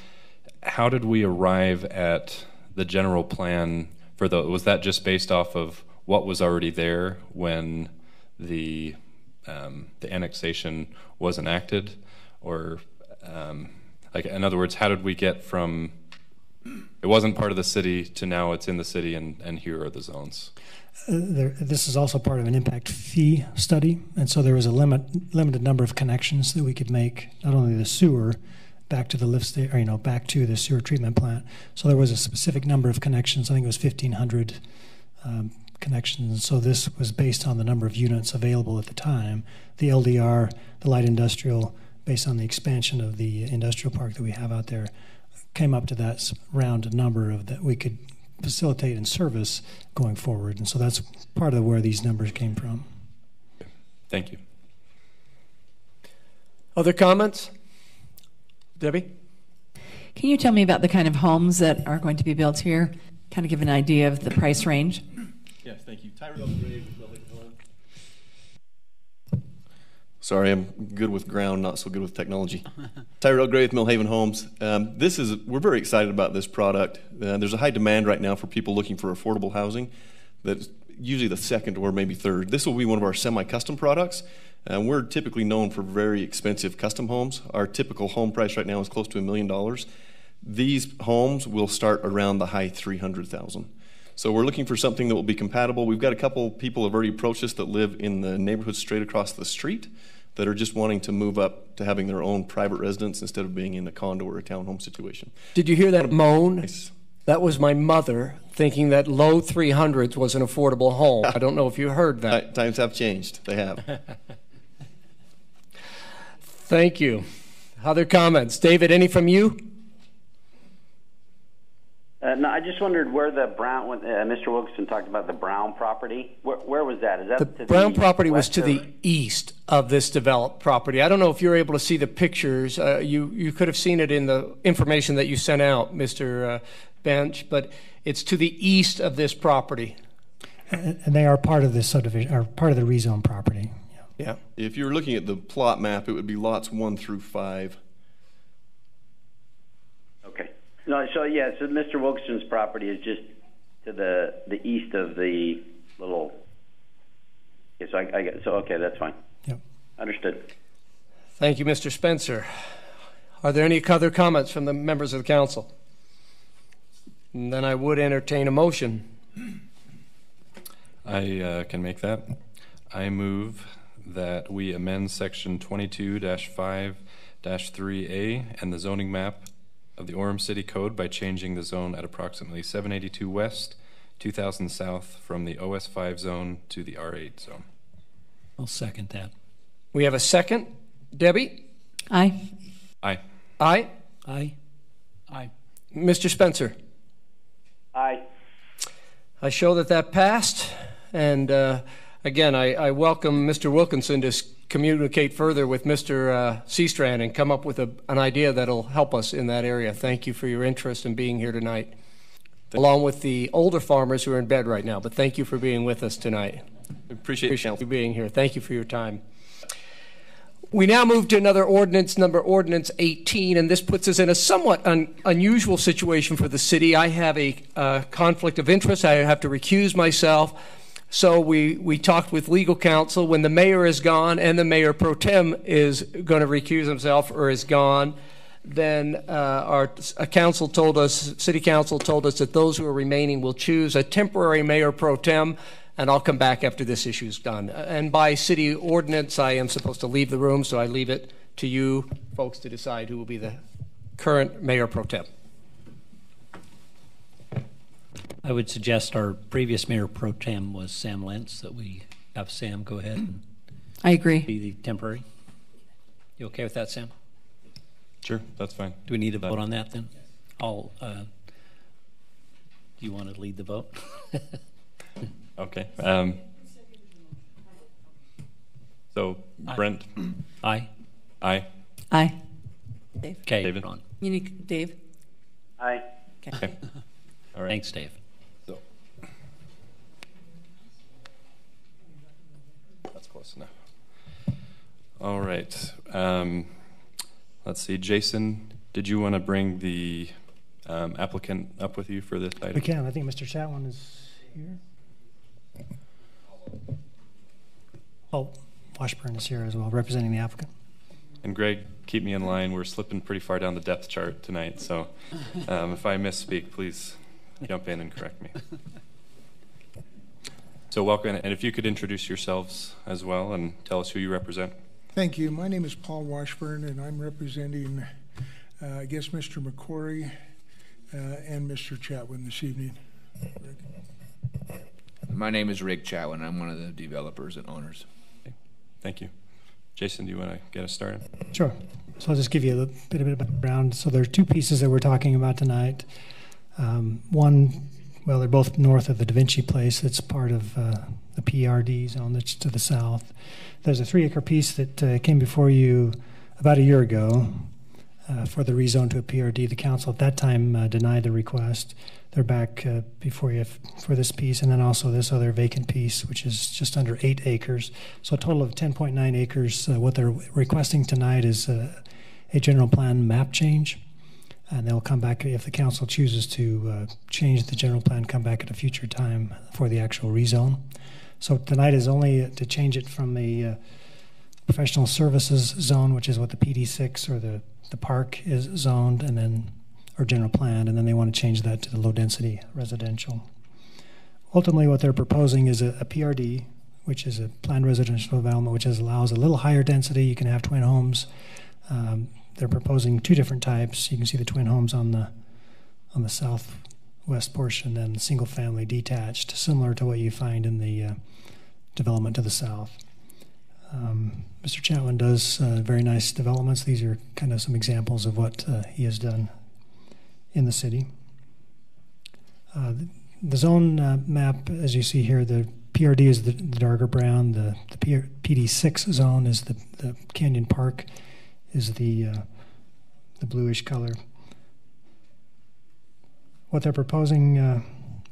how did we arrive at the general plan for was that just based off of what was already there when the annexation was enacted? Or like, in other words, how did we get from it wasn't part of the city to now it's in the city and here are the zones? This is also part of an impact fee study, and so there was a limited number of connections that we could make, not only the sewer back to the lift station, or back to the sewer treatment plant. So there was a specific number of connections. I think it was 1,500 connections. And so this was based on the number of units available at the time. The LDR, the light industrial, based on the expansion of the industrial park that we have out there, came up to that round number of that we could facilitate and service going forward. And so that's part of where these numbers came from. Thank you. Other comments? Debbie? Can you tell me about the kind of homes that are going to be built here? Kind of give an idea of the price range? Yes, thank you. Sorry, I'm good with ground, not so good with technology. Tyrell Gray with Millhaven Homes. We're very excited about this product. There's a high demand right now for people looking for affordable housing. That's usually the second or maybe third. This will be one of our semi-custom products. We're typically known for very expensive custom homes. Our typical home price right now is close to $1 million. These homes will start around the high $300,000. So we're looking for something that will be compatible. We've got a couple people who have already approached us that live in the neighborhood straight across the street that are just wanting to move up to having their own private residence instead of being in a condo or a townhome situation. Did you hear that moan? Nice. That was my mother thinking that low 300s was an affordable home. I don't know if you heard that. Times have changed. They have. Thank you. Other comments? David, any from you? No, I just wondered where the Brown, Mr. Wilkinson talked about the Brown property. Where was that? Is that the Brown property was to the east of this developed property. I don't know if you're able to see the pictures. You could have seen it in the information that you sent out, Mr. Bench, but it's to the east of this property. And they are part of this subdivision, or part of the rezone property. Yeah. If you're looking at the plot map, it would be lots 1 through 5. Okay. No, so Mr. Wilkinson's property is just to the east of the little. Yes, okay, that's fine. Yep. Understood. Thank you, Mr. Spencer. Are there any other comments from the members of the council? And then I would entertain a motion. I can make that. I move that we amend section 22-5-3A and the zoning map of the Orem City Code by changing the zone at approximately 782 west, 2000 south from the OS5 zone to the R8 zone. I'll second that. We have a second. Debbie? Aye. Aye. Aye? Aye. Aye. Mr. Spencer? Aye. I show that passed. And again, I welcome Mr. Wilkinson to communicate further with Mr. Seastrand and come up with an idea that'll help us in that area. Thank you for your interest in being here tonight, along with the older farmers who are in bed right now. But thank you for being with us tonight. Appreciate you being here. Thank you for your time. We now move to another ordinance, Ordinance 18, and this puts us in a somewhat unusual situation for the city. I have a conflict of interest. I have to recuse myself. So we talked with legal counsel. When the mayor is gone and the mayor pro tem is going to recuse himself or is gone, then our council told us, city council told us that those who are remaining will choose a temporary mayor pro tem, and I'll come back after this issue is done. And by city ordinance, I am supposed to leave the room, so I leave it to you folks to decide who will be the current mayor pro tem. I would suggest our previous mayor pro tem was Sam Lentz, that we have Sam go ahead and I agree. be the temporary. You okay with that, Sam? Sure, that's fine. Do we need to vote on that then? Do you want to lead the vote? Okay. So, Brent? Aye. Aye. Aye. Dave. Okay, David? on. You need Dave? Aye. Okay. All right. Thanks, Dave. So, that's close enough. All right. Let's see. Jason, did you want to bring the applicant up with you for this item? We can. I think Mr. Chatwin is here. Oh, Washburn is here as well, representing the applicant. And Greg, keep me in line. We're slipping pretty far down the depth chart tonight, so if I misspeak, please jump in and correct me. So welcome, and if you could introduce yourselves as well and tell us who you represent. Thank you. My name is Paul Washburn, and I'm representing, I guess, Mr. McQuarrie and Mr. Chatwin this evening. My name is Rick Chatwin. I'm one of the developers and owners. Okay. Thank you. Jason, do you want to get us started? Sure. So I'll just give you a bit of background. So there are two pieces that we're talking about tonight. One, well, they're both north of the Da Vinci Place. It's part of the PRD zone that's to the south. There's a 3-acre piece that came before you about a year ago for the rezone to a PRD. The council at that time denied the request. They're back before you for this piece, and then also this other vacant piece, which is just under 8 acres. So a total of 10.9 acres. What they're requesting tonight is a general plan map change. And they'll come back, if the council chooses to change the general plan, come back at a future time for the actual rezone. So tonight is only to change it from the professional services zone, which is what the PD6 or the park is zoned, and then, or general plan, and then they want to change that to the low density residential. Ultimately, what they're proposing is a PRD, which is a planned residential development, which allows a little higher density. You can have twin homes. They're proposing 2 different types. You can see the twin homes on the southwest portion, and single family detached, similar to what you find in the development to the south. Mr. Chatwin does very nice developments. These are kind of some examples of what he has done in the city. The zone map, as you see here, the PRD is the darker brown. The PD6 zone is the Canyon Park is the bluish color. What they're proposing,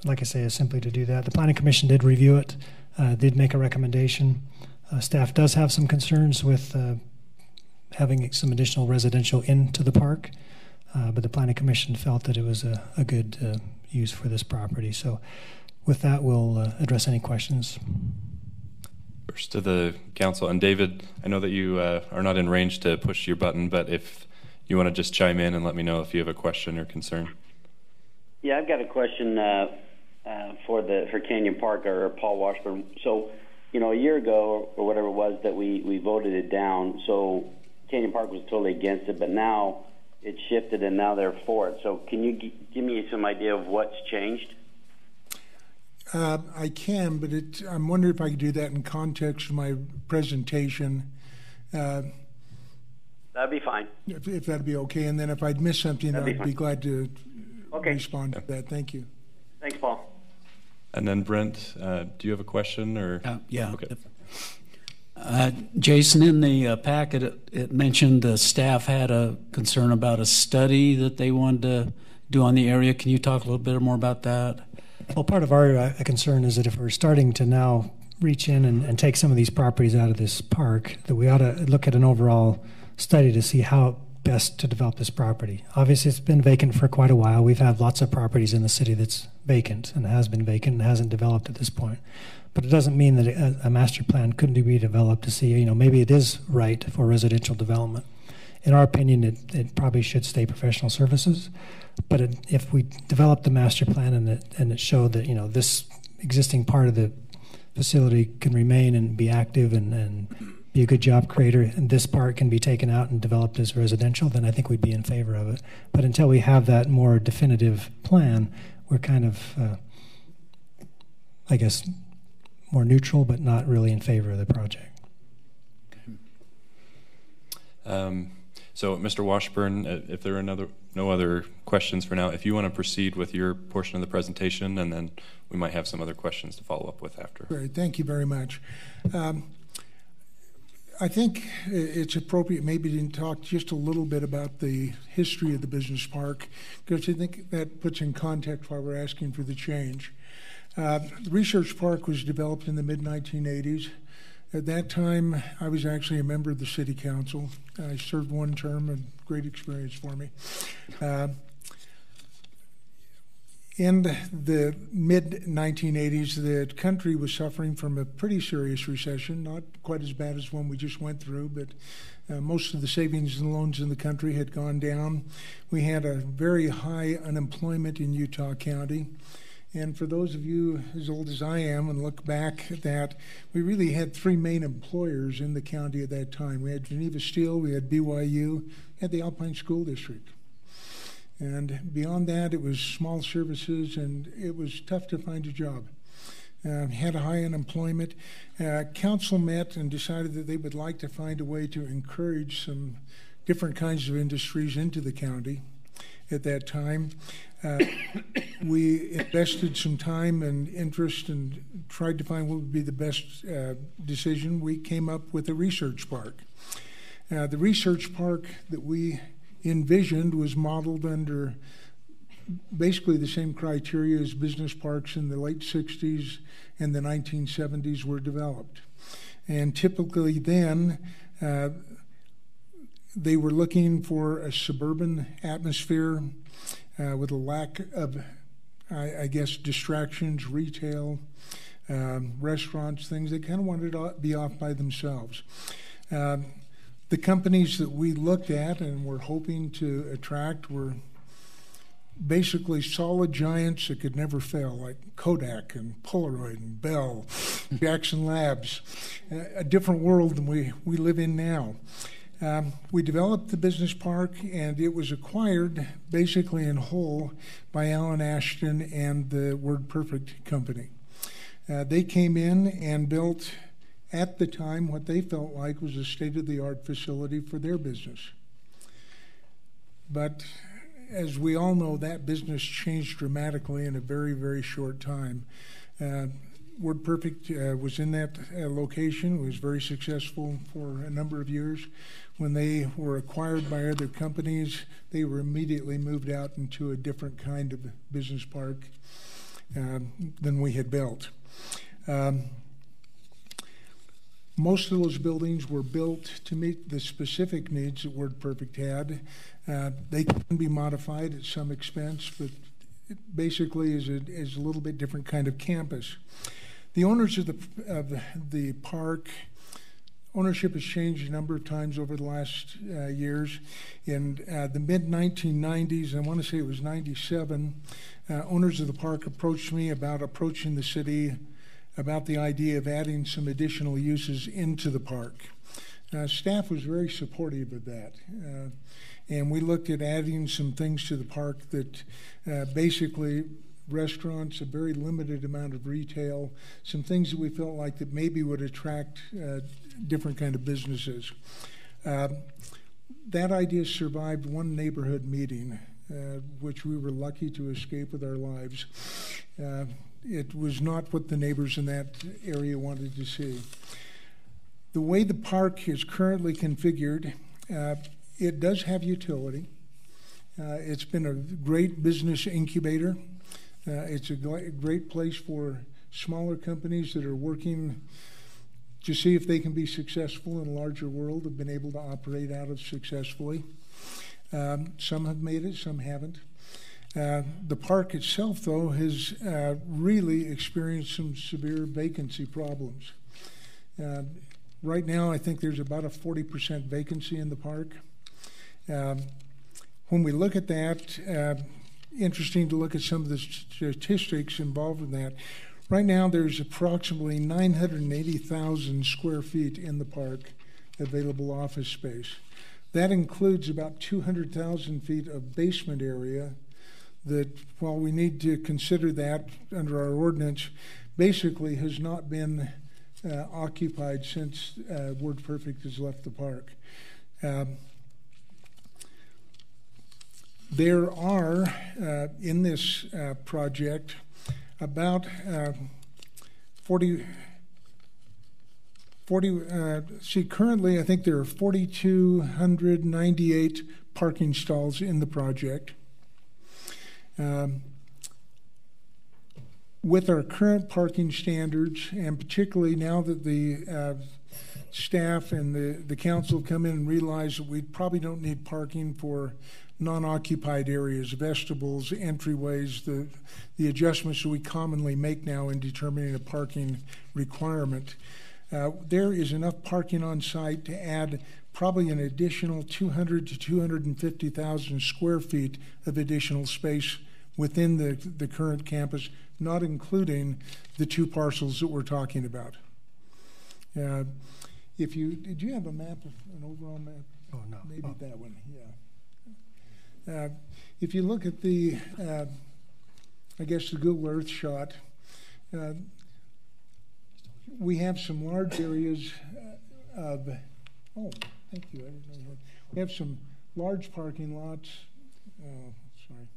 like I say, is simply to do that. The Planning Commission did review it, did make a recommendation. Staff does have some concerns with having some additional residential into the park, but the Planning Commission felt that it was a good use for this property. So with that, we'll address any questions. First to the council, and David, I know that you are not in range to push your button, but if you want to just chime in and let me know if you have a question or concern. Yeah, I've got a question for Canyon Park or Paul Washburn. So, you know, a year ago or whatever it was that we voted it down. So Canyon Park was totally against it, but now it shifted and now they're for it. So can you give me some idea of what's changed? I can, but I'm wondering if I could do that in context of my presentation. That'd be fine. If that'd be okay. And then if I'd missed something, I'd be glad to respond to that. Thank you. Thanks, Paul. And then Brent, do you have a question or? Yeah. Okay. Jason, in the packet, it mentioned the staff had a concern about a study that they wanted to do on the area. Can you talk a little bit more about that? Well, part of our concern is that if we're starting to now reach in and take some of these properties out of this park, that we ought to look at an overall study to see how best to develop this property. Obviously, it's been vacant for quite a while. We've had lots of properties in the city that's vacant and has been vacant and hasn't developed at this point. But it doesn't mean that a master plan couldn't be developed to see, maybe it is right for residential development. in our opinion, it probably should stay professional services. But if we develop the master plan and it showed that, this existing part of the facility can remain and be active and be a good job creator, and this part can be taken out and developed as residential, then I think we'd be in favor of it. But until we have that more definitive plan, we're kind of, I guess, more neutral, but not really in favor of the project. So, Mr. Washburn, if there are no other questions for now, if you want to proceed with your portion of the presentation, and then we might have some other questions to follow up with after. Great, thank you very much. I think it's appropriate maybe to talk just a little bit about the history of the business park, because I think that puts in context why we're asking for the change. The research park was developed in the mid-1980s. At that time, I was actually a member of the city council. I served one term, a great experience for me. In the mid-1980s, the country was suffering from a pretty serious recession, not quite as bad as one we just went through, but most of the savings and loans in the country had gone down. We had a very high unemployment in Utah County. And for those of you as old as I am and look back at that, we really had three main employers in the county at that time. We had Geneva Steel, we had BYU, we had the Alpine School District. And beyond that, it was small services, and it was tough to find a job. Had a high unemployment. Council met and decided that they would like to find a way to encourage some different kinds of industries into the county at that time. We invested some time and interest and tried to find what would be the best decision. We came up with a research park. The research park that we envisioned was modeled under basically the same criteria as business parks in the late 60s and the 1970s were developed. And typically then, they were looking for a suburban atmosphere with a lack of, I guess, distractions, retail, restaurants, things. They kind of wanted to be off by themselves. The companies that we looked at and were hoping to attract were basically solid giants that could never fail, like Kodak and Polaroid and Bell, Jackson Labs, a different world than we live in now. We developed the business park, and it was acquired basically in whole by Alan Ashton and the WordPerfect company. They came in and built, at the time, what they felt like was a state-of-the-art facility for their business. But as we all know, that business changed dramatically in a very, very short time. WordPerfect was in that location, was very successful for a number of years. When they were acquired by other companies, they were immediately moved out into a different kind of business park than we had built. Most of those buildings were built to meet the specific needs that WordPerfect had. They can be modified at some expense, but it basically is a little bit different kind of campus. The owners of the park, ownership has changed a number of times over the last years. In the mid-1990s, I want to say it was 97, owners of the park approached me about approaching the city about the idea of adding some additional uses into the park. Staff was very supportive of that. And we looked at adding some things to the park that basically restaurants, a very limited amount of retail, some things that we felt like that maybe would attract different kind of businesses. That idea survived one neighborhood meeting, which we were lucky to escape with our lives. It was not what the neighbors in that area wanted to see. The way the park is currently configured, it does have utility. It's been a great business incubator. It's a great place for smaller companies that are working to see if they can be successful in a larger world, have been able to operate out of successfully. Some have made it, some haven't. The park itself, though, has really experienced some severe vacancy problems. Right now, I think there's about a 40% vacancy in the park. When we look at that, interesting to look at some of the statistics involved in that. Right now, there's approximately 980,000 square feet in the park available office space. That includes about 200,000 feet of basement area that, while we need to consider that under our ordinance, basically has not been occupied since Word Perfect has left the park. There are, in this project, about currently I think there are 4,298 parking stalls in the project. With our current parking standards, and particularly now that the staff and the council come in and realize that we probably don't need parking for non-occupied areas, vestibules, entryways, the adjustments that we commonly make now in determining a parking requirement. There is enough parking on site to add probably an additional 200 to 250,000 square feet of additional space within the current campus, not including the two parcels that we're talking about. Did you have a map, an overall map? Oh, no. Maybe that one, yeah. If you look at the, I guess the Google Earth shot, we have some large areas of, oh, thank you, I didn't know that. We have some large parking lots, sorry.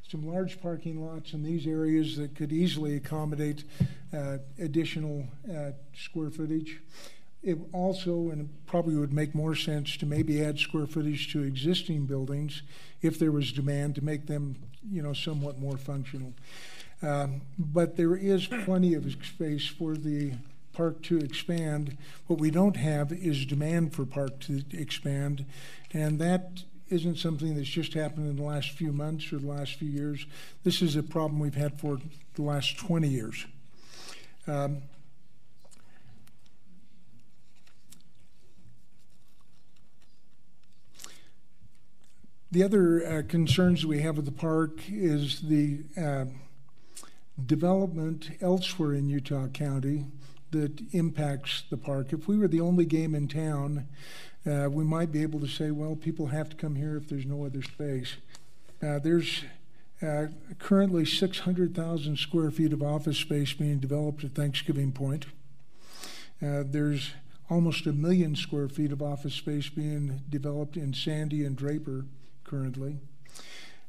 Some large parking lots in these areas that could easily accommodate additional square footage. It also, and it probably would make more sense to maybe add square footage to existing buildings if there was demand to make them, somewhat more functional. But there is plenty of space for the park to expand. What we don't have is demand for park to expand, and that isn't something that's just happened in the last few months or the last few years. This is a problem we've had for the last 20 years. The other concerns we have with the park is the development elsewhere in Utah County that impacts the park. If we were the only game in town, we might be able to say, well, people have to come here if there's no other space. There's currently 600,000 square feet of office space being developed at Thanksgiving Point. There's almost 1 million square feet of office space being developed in Sandy and Draper currently.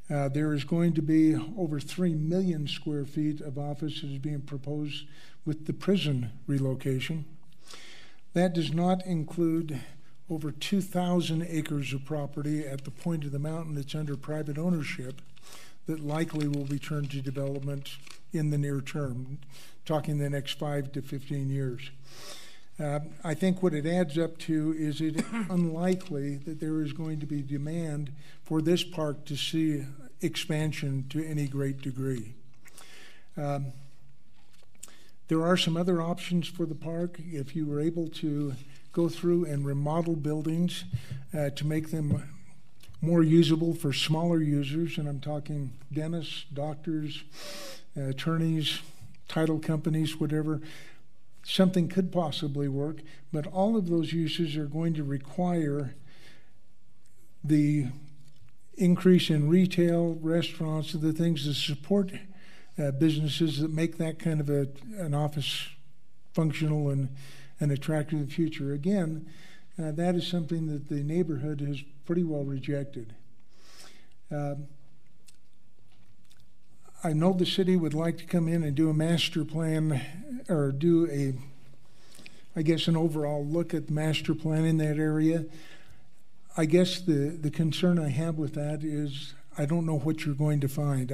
There is going to be over 3 million square feet of offices being proposed with the prison relocation. That does not include over 2,000 acres of property at the point of the mountain that's under private ownership that likely will be turned to development in the near term, talking the next 5 to 15 years. I think what it adds up to is it unlikely that there is going to be demand for this park to see expansion to any great degree. There are some other options for the park. If you were able to go through and remodel buildings to make them more usable for smaller users, and I'm talking dentists, doctors, attorneys, title companies, whatever, something could possibly work, but all of those uses are going to require the increase in retail, restaurants, the things that support businesses that make that kind of an office functional and attractive in the future. Again, that is something that the neighborhood has pretty well rejected. I know the city would like to come in and do a master plan or do an overall look at the master plan in that area. I guess the concern I have with that is I don't know what you're going to find.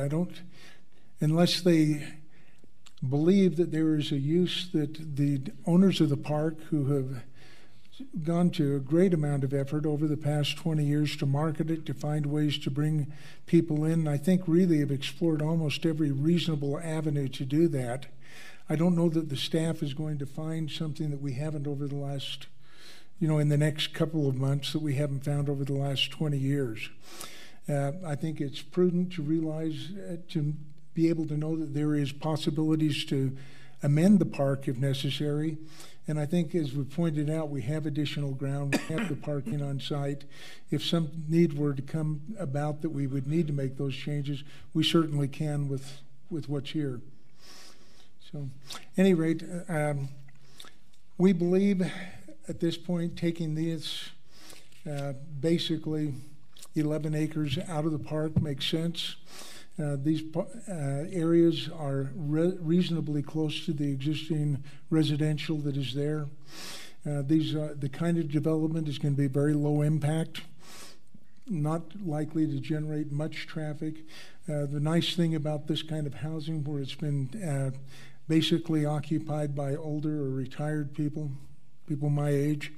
Unless they believe that there is a use that the owners of the park who have gone to a great amount of effort over the past 20 years to market it, to find ways to bring people in. I think really have explored almost every reasonable avenue to do that. I don't know that the staff is going to find something that we haven't over the last in the next couple of months that we haven't found over the last 20 years. I think it's prudent to realize, to be able to know that there is possibilities to amend the park if necessary. And I think, as we pointed out, we have additional ground, we have the parking on site. If some need were to come about that we would need to make those changes, we certainly can with what's here. So, at any rate, we believe at this point taking this basically 11 acres out of the park makes sense. These areas are reasonably close to the existing residential that is there. The kind of development is going to be very low impact, not likely to generate much traffic. The nice thing about this kind of housing, where it's been basically occupied by older or retired people my age,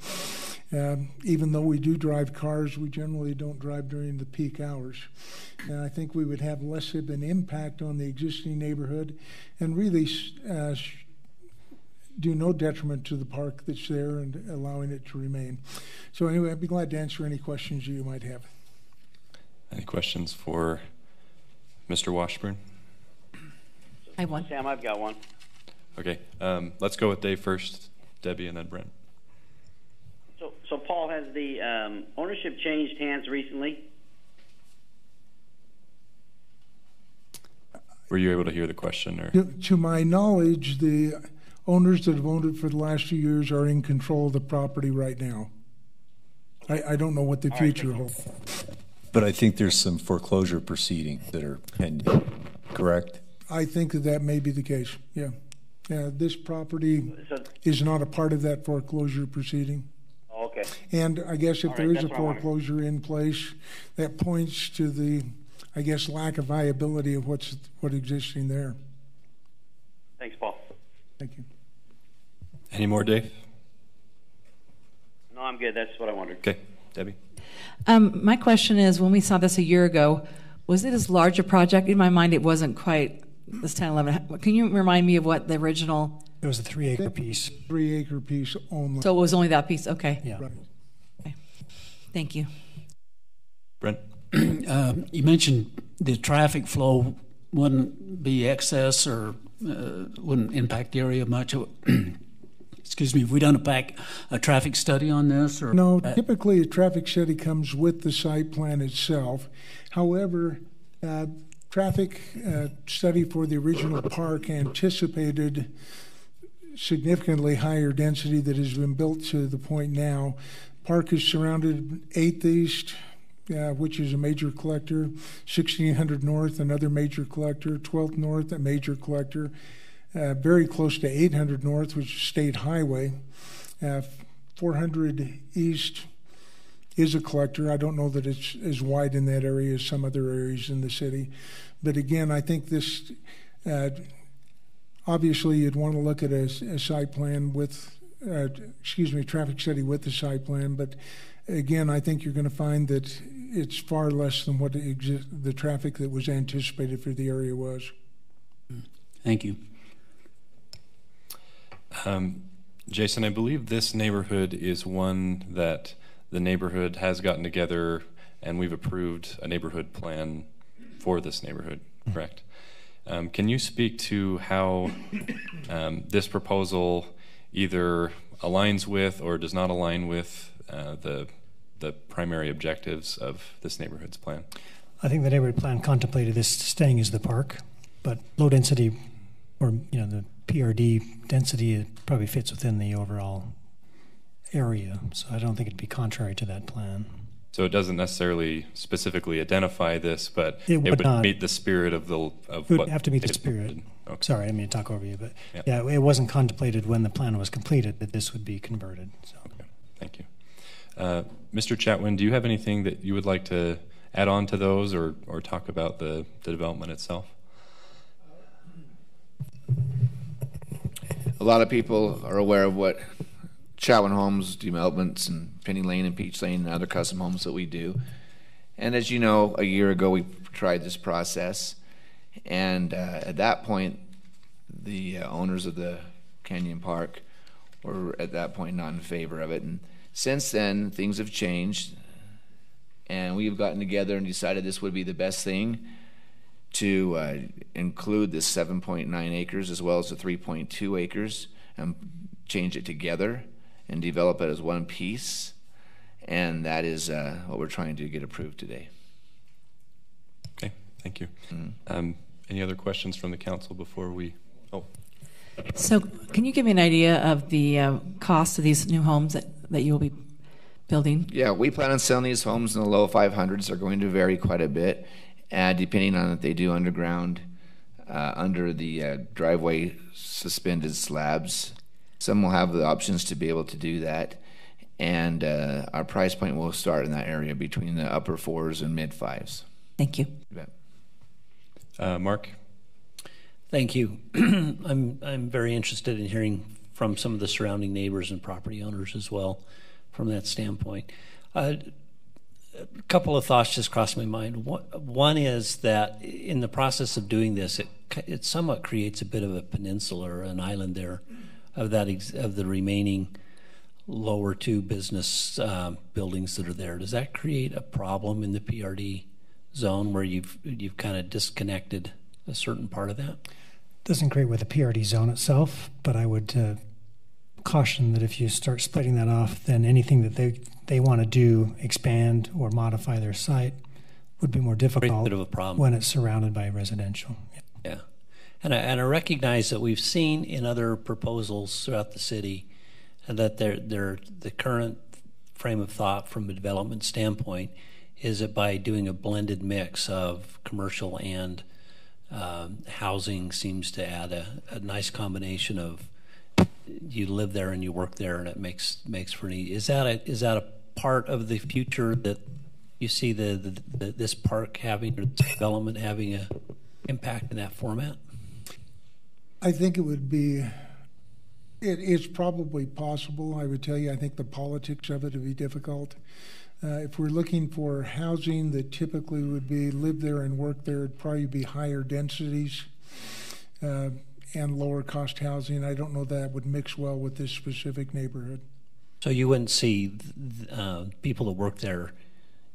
even though we do drive cars, we generally don't drive during the peak hours. And I think we would have less of an impact on the existing neighborhood and really do no detriment to the park that's there and allowing it to remain. So anyway, I'd be glad to answer any questions you might have. Any questions for Mr. Washburn? I have one. Sam, I've got one. Okay, let's go with Dave first, Debbie, and then Brent. So Paul, has the ownership changed hands recently? Were you able to hear the question? Or? To my knowledge, the owners that have owned it for the last few years are in control of the property right now. I don't know what the future holds. But I think there's some foreclosure proceedings that are pending, correct? I think that may be the case, yeah. This property is not a part of that foreclosure proceeding. Okay. And I guess if there is a foreclosure in place, that points to the, I guess, lack of viability of what existing there. Thanks, Paul. Thank you. Any more, Dave? No, I'm good. That's what I wondered. Okay, Debbie. My question is, when we saw this a year ago, was it as large a project? In my mind, it wasn't quite this 10, 11. Can you remind me of what the original? It was a 3-acre piece. 3-acre piece only. So it was only that piece? Okay. Yeah. Right. Okay. Thank you. Brent? You mentioned the traffic flow wouldn't be excess or wouldn't impact the area much. Excuse me, have we done a traffic study on this? Or no, typically a traffic study comes with the site plan itself. However, traffic study for the original park anticipated significantly higher density that has been built to the point now. Park is surrounded 8th East, which is a major collector, 1600 North, another major collector, 12th North, a major collector, very close to 800 North, which is state highway. 400 East is a collector. I don't know that it's as wide in that area as some other areas in the city. But again, I think this, obviously you'd want to look at a site plan with, traffic study with the site plan. But again, I think you're going to find that it's far less than what the traffic that was anticipated for the area was. Thank you. Jason, I believe this neighborhood is one that the neighborhood has gotten together and we've approved a neighborhood plan for this neighborhood, correct? Can you speak to how this proposal either aligns with or does not align with the primary objectives of this neighborhood's plan? I think the neighborhood plan contemplated this staying as the park, but low density, or the PRD density, it probably fits within the overall area. So I don't think it'd be contrary to that plan. So it doesn't necessarily specifically identify this, but it would not meet the spirit of it would have to meet the spirit. Okay. Sorry, I didn't mean to talk over you, but yeah, it wasn't contemplated when the plan was completed that this would be converted. So. Okay, thank you. Mr. Chatwin, do you have anything that you would like to add on to those or talk about the development itself? A lot of people are aware of what Chatwin Homes developments and Penny Lane and Peach Lane and other custom homes that we do. And as you know, a year ago we tried this process, and at that point the owners of the Canyon Park were at that point not in favor of it, and Since then, things have changed, and we've gotten together and decided this would be the best thing to include this 7.9 acres as well as the 3.2 acres and change it together and develop it as one piece. And that is what we're trying to get approved today. Okay, thank you. Any other questions from the council before we... Oh. So can you give me an idea of the cost of these new homes that you'll be building? Yeah, we plan on selling these homes in the low 500s. They're going to vary quite a bit, depending on if they do underground, under the driveway suspended slabs. Some will have the options to be able to do that. And our price point will start in that area between the upper 4s and mid 5s. Thank you. You bet. Mark? Thank you. I'm very interested in hearing from some of the surrounding neighbors and property owners as well from that standpoint. A couple of thoughts just crossed my mind. One is that in the process of doing this, it somewhat creates a bit of a peninsula or an island there of the remaining lower 2 business buildings that are there. Does that create a problem in the PRD zone where you've kind of disconnected a certain part of that? Doesn't create with the PRD zone itself, but I would caution that if you start splitting that off, then anything that they want to do, expand or modify their site, would be more difficult bit of a problem when it's surrounded by residential. Yeah. And I recognize that we've seen in other proposals throughout the city that the current frame of thought from a development standpoint is that by doing a blended mix of commercial and housing seems to add a nice combination of you live there and you work there, and it makes for an easy. Is that a part of the future that you see this park having, or this development having a impact in that format? I think it would be. It is probably possible. I would tell you, I think the politics of it would be difficult. If we're looking for housing that typically would be live there and work there, it'd probably be higher densities and lower cost housing. I don't know that would mix well with this specific neighborhood. So you wouldn't see people that work there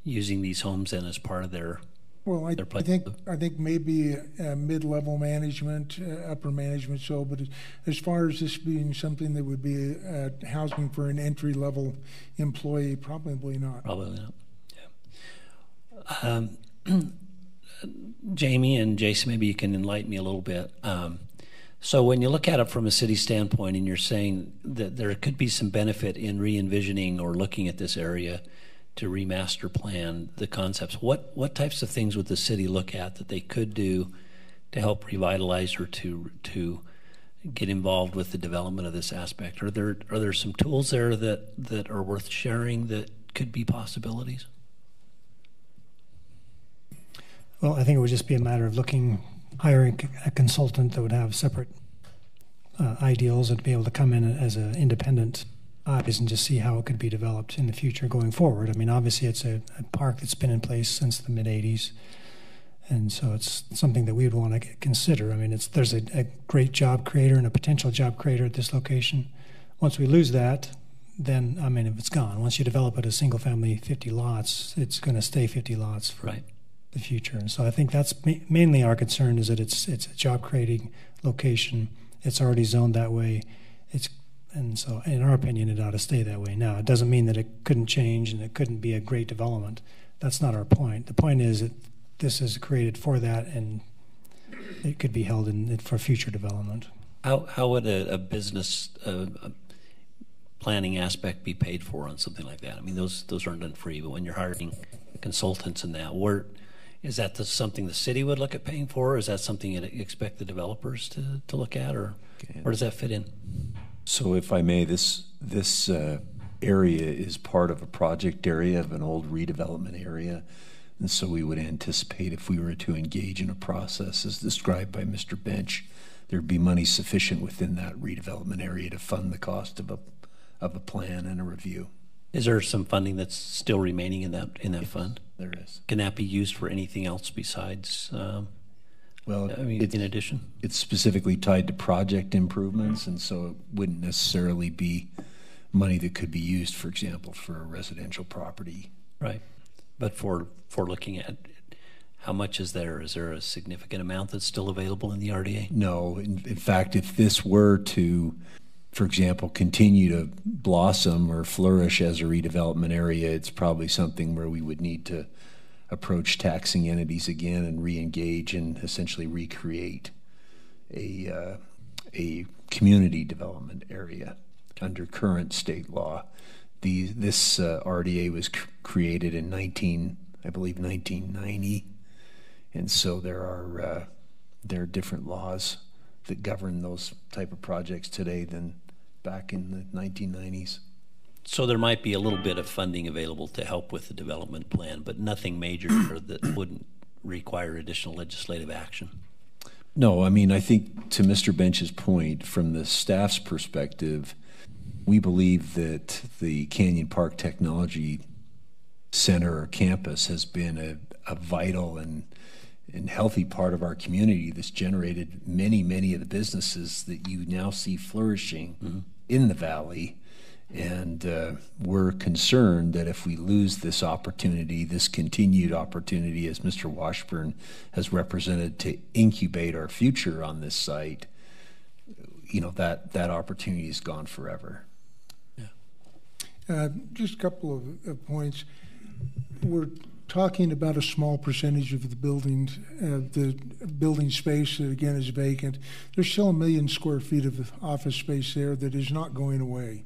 using these homes then as part of their Well, I think maybe mid-level management, upper management. So, but as far as this being something that would be housing for an entry-level employee, probably not. Probably not. Yeah. Jamie and Jason, maybe you can enlighten me a little bit. So when you look at it from a city standpoint, and you're saying that there could be some benefit in re-envisioning or looking at this area to remaster plan the concepts, what types of things would the city look at that they could do to help revitalize or to get involved with the development of this aspect? Are there some tools there that are worth sharing that could be possibilities? Well, I think it would just be a matter of hiring a consultant that would have separate ideals and be able to come in as an independent eyes and just see how it could be developed in the future going forward. I mean, obviously it's a park that's been in place since the mid-'80s, and so it's something that we would want to consider. I mean, there's a great job creator and a potential job creator at this location. Once we lose that, then, I mean, if it's gone. Once you develop it as single-family 50 lots, it's going to stay 50 lots for the future. And so I think that's mainly our concern, is that it's a job-creating location. It's already zoned that way. And so, in our opinion, it ought to stay that way. Now, it doesn't mean that it couldn't change and it couldn't be a great development. That's not our point. The point is that this is created for that, and it could be held for future development. How would a business planning aspect be paid for on something like that? I mean, those aren't done free, but when you're hiring consultants in that, is that something the city would look at paying for, or is that something you expect the developers to look at, or where does that fit in? So if I may, this area is part of a project area of an old redevelopment area. And so we would anticipate, if we were to engage in a process as described by Mr. Bench, there'd be money sufficient within that redevelopment area to fund the cost of a plan and a review. Is there some funding that's still remaining in that fund? There is. Can that be used for anything else besides? Well, I mean, in addition, it's specifically tied to project improvements, and so it wouldn't necessarily be money that could be used, for example, for a residential property. Right. But for looking at how much is there a significant amount that's still available in the RDA? No. In fact, if this were to, for example, continue to blossom or flourish as a redevelopment area, it's probably something where we would need to approach taxing entities again and re-engage and essentially recreate a community development area under current state law. This RDA was created in 1990, and so there are different laws that govern those type of projects today than back in the 1990s. So there might be a little bit of funding available to help with the development plan, but nothing major that wouldn't require additional legislative action. No, I mean, I think to Mr. Bench's point, from the staff's perspective, we believe that the Canyon Park Technology Center or campus has been a vital and healthy part of our community that's generated many of the businesses that you now see flourishing in the valley. And we're concerned that if we lose this opportunity, this continued opportunity, as Mr. Washburn has represented, to incubate our future on this site, that opportunity is gone forever. Just a couple of points. We're talking about a small percentage of the building space that again is vacant. There's still 1 million square feet of office space there that is not going away.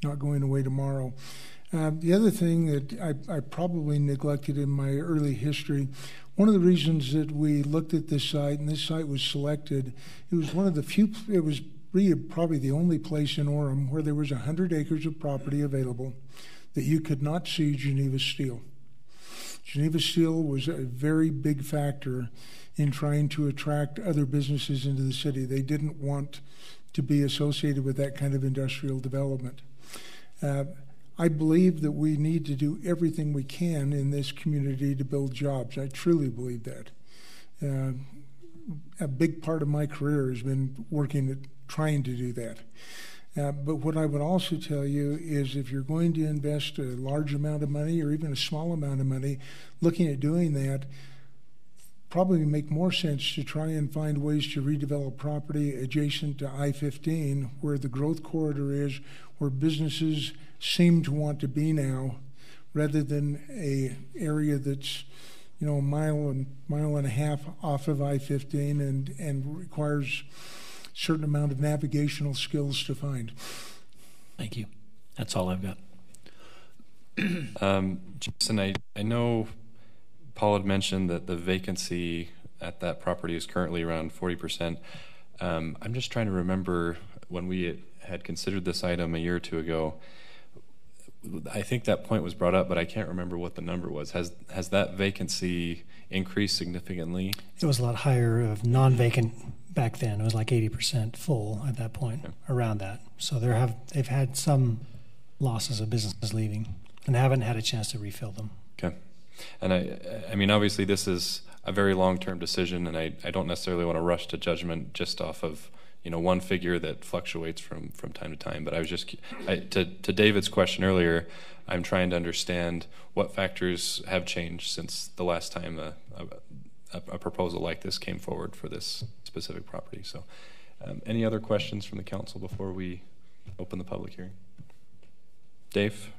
Not going away tomorrow. The other thing that I probably neglected in my early history, one of the reasons that we looked at this site and this site was selected, it was one of the few, it was really probably the only place in Orem where there was 100 acres of property available that you could not see Geneva steel. Geneva steel was a very big factor in trying to attract other businesses into the city. They didn't want to be associated with that kind of industrial development. I believe that we need to do everything we can in this community to build jobs. I truly believe that. A big part of my career has been working at trying to do that. But what I would also tell you is if you're going to invest a large amount of money or even a small amount of money, looking at doing that, probably make more sense to try and find ways to redevelop property adjacent to I-15 where the growth corridor is, where businesses seem to want to be now, rather than a area that's a mile and a half off of I-15 and requires a certain amount of navigational skills to find. Thank you. That's all I've got. Jason, I know Paul had mentioned that the vacancy at that property is currently around 40%. I'm just trying to remember when we had considered this item a year or two ago. I think that point was brought up, but I can't remember what the number was. Has that vacancy increased significantly? It was a lot higher of non-vacant back then. It was like 80% full at that point, around that. So they've had some losses of businesses leaving and haven't had a chance to refill them. Okay. And I mean, obviously this is a very long-term decision, and I don't necessarily want to rush to judgment just off of one figure that fluctuates from time to time. But I was just to David's question earlier, I'm trying to understand what factors have changed since the last time a proposal like this came forward for this specific property. So, any other questions from the council before we open the public hearing? Dave,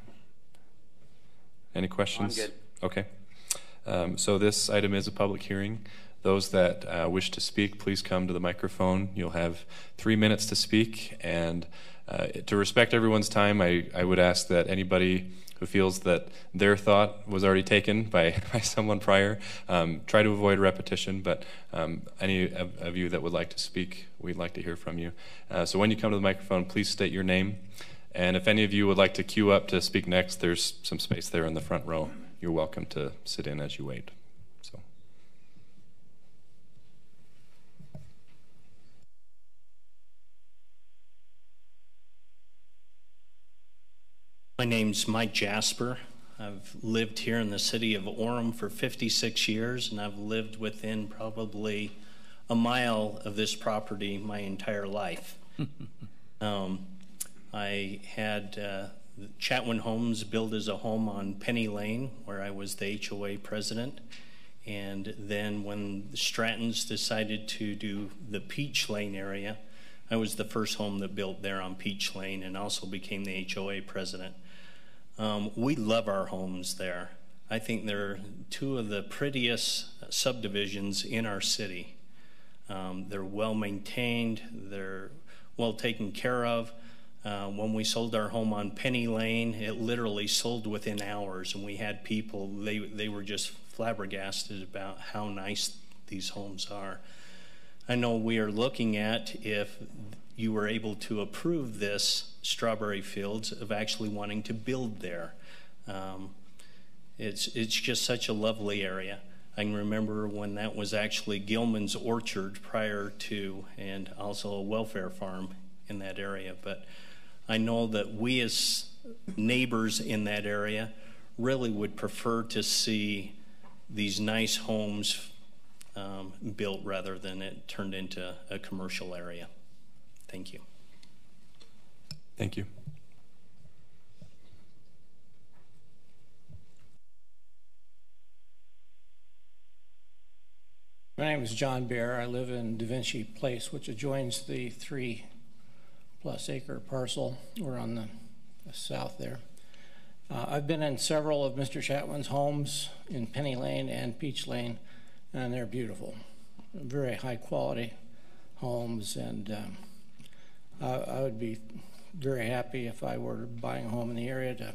any questions? I'm good. Okay. So this item is a public hearing. Those that wish to speak, please come to the microphone. You'll have 3 minutes to speak. And to respect everyone's time, I would ask that anybody who feels that their thought was already taken by someone prior, try to avoid repetition. But any of you that would like to speak, we'd like to hear from you. So when you come to the microphone, please state your name. And if any of you would like to queue up to speak next, there's some space there in the front row. You're welcome to sit in as you wait. So. My name's Mike Jasper. I've lived here in the city of Orem for 56 years, and I've lived within probably a mile of this property my entire life. I had Chatwin Homes build as a home on Penny Lane, where I was the HOA president. And then when the Strattons decided to do the Peach Lane area, I was the first home that built there on Peach Lane and also became the HOA president. We love our homes there. I think they're two of the prettiest subdivisions in our city. They're well maintained, they're well taken care of. When we sold our home on Penny Lane, it literally sold within hours, and we had people, they were just flabbergasted about how nice these homes are. I know we are looking at, if you were able to approve this, Strawberry Fields, of actually wanting to build there. It's just such a lovely area. I can remember when that was actually Gilman's Orchard prior to, and also a welfare farm in that area. But I know that we as neighbors in that area really would prefer to see these nice homes built rather than it turned into a commercial area. Thank you. Thank you. My name is John Bear. I live in Da Vinci Place, which adjoins the 3+ acre parcel. We're on the south there. I've been in several of Mr. Chatwin's homes in Penny Lane and Peach Lane, and they're beautiful. Very high quality homes, and I would be very happy if I were buying a home in the area to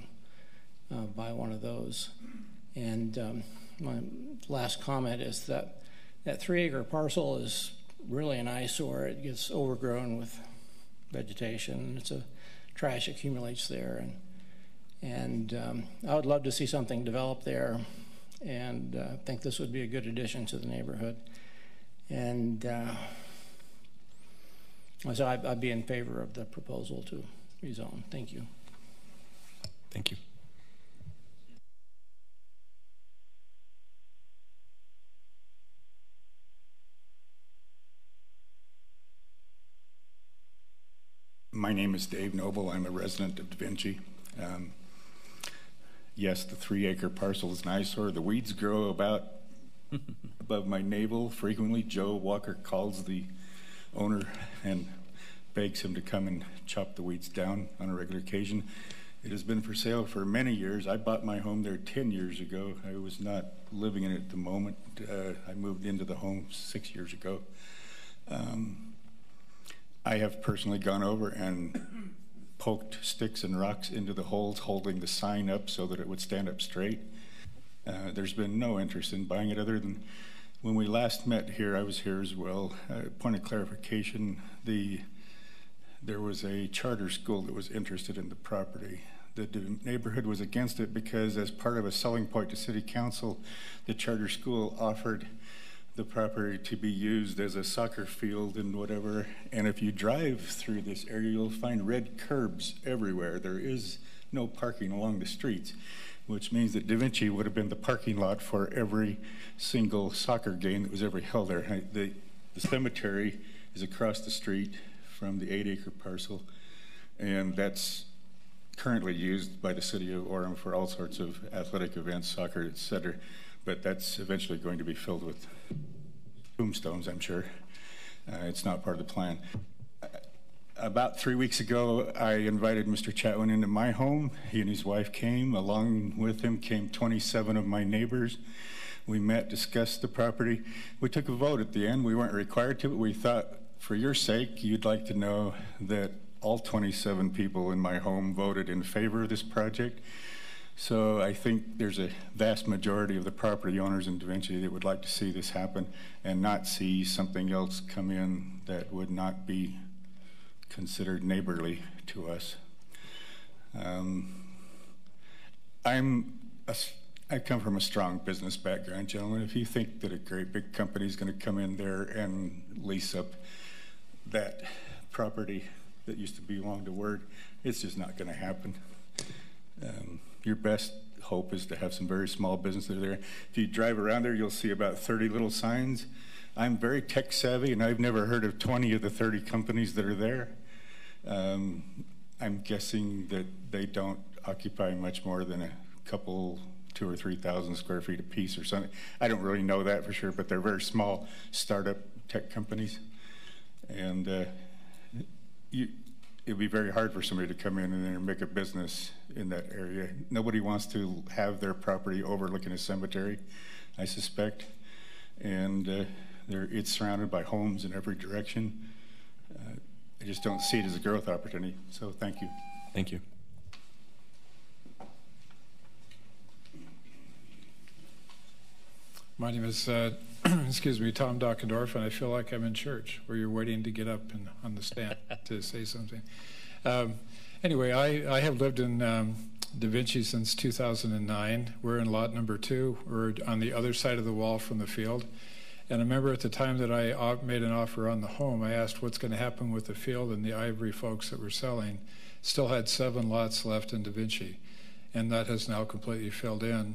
buy one of those. And my last comment is that 3 acre parcel is really an eyesore. It gets overgrown with vegetation. Trash accumulates there, and I would love to see something develop there, and I think this would be a good addition to the neighborhood. And so I'd be in favor of the proposal to rezone. Thank you. Thank you. My name is Dave Noble. I'm a resident of Da Vinci. Yes, the 3 acre parcel is an eyesore. The weeds grow about above my navel frequently. Joe Walker calls the owner and begs him to come and chop the weeds down on a regular occasion. It has been for sale for many years. I bought my home there 10 years ago. I was not living in it at the moment. I moved into the home 6 years ago. I have personally gone over and poked sticks and rocks into the holes, holding the sign up so that it would stand up straight. There's been no interest in buying it other than when we last met here, I was here as well. Point of clarification, there was a charter school that was interested in the property. The neighborhood was against it because as part of a selling point to city council, the charter school offered the property to be used as a soccer field and whatever. And if you drive through this area, you'll find red curbs everywhere. There is no parking along the streets, which means that Da Vinci would have been the parking lot for every single soccer game that was ever held there. The cemetery is across the street from the 8 acre parcel, and that's currently used by the city of Orem for all sorts of athletic events, soccer, etc. But that's eventually going to be filled with tombstones, I'm sure. It's not part of the plan. About 3 weeks ago, I invited Mr. Chatwin into my home. He and his wife came. Along with him came 27 of my neighbors. We met, discussed the property. We took a vote at the end. We weren't required to, but we thought, for your sake, you'd like to know that all 27 people in my home voted in favor of this project. So I think there's a vast majority of the property owners in Da Vinci that would like to see this happen and not see something else come in that would not be considered neighborly to us. I come from a strong business background, gentlemen. If you think that a great big company is going to come in there and lease up that property that used to belong to Word, it's just not going to happen. Your best hope is to have some very small businesses there. If you drive around there, you'll see about 30 little signs. I'm very tech savvy, and I've never heard of 20 of the 30 companies that are there. I'm guessing that they don't occupy much more than a couple, 2,000 or 3,000 square feet apiece or something. I don't really know that for sure, but they're very small startup tech companies. And it'd be very hard for somebody to come in and then make a business in that area. Nobody wants to have their property overlooking a cemetery, I suspect. And it's surrounded by homes in every direction. I just don't see it as a growth opportunity. So thank you. Thank you. My name is, excuse me, Tom Dockendorf, and I feel like I'm in church where you're waiting to get up and on the stand to say something. Anyway, I have lived in Da Vinci since 2009. We're in lot number 2. We're on the other side of the wall from the field. And I remember at the time that I made an offer on the home, I asked what's going to happen with the field, and the Ivory folks that were selling still had 7 lots left in Da Vinci, and that has now completely filled in.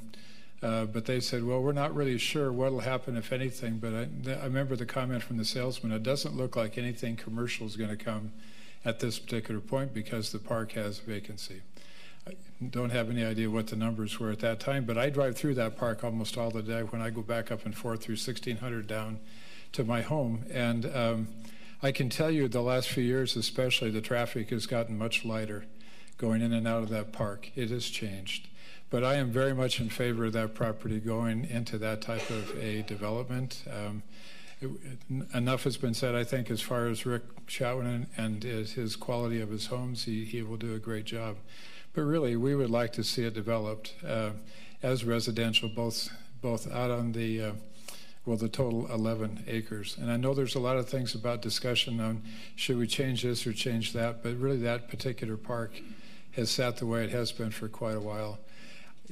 But they said, well, we're not really sure what will happen, if anything, but I remember the comment from the salesman, it doesn't look like anything commercial is going to come at this particular point because the park has vacancy. I don't have any idea what the numbers were at that time, but I drive through that park almost all the day when I go back up and forth through 1600 down to my home. And I can tell you the last few years especially, the traffic has gotten much lighter going in and out of that park. It has changed. But I am very much in favor of that property going into that type of a development. Enough has been said, I think, as far as Rick Chatwin and his quality of his homes. He will do a great job. But really, we would like to see it developed as residential, both out on the total 11 acres. And I know there's a lot of things about discussion on should we change this or change that, but really that particular park has sat the way it has been for quite a while.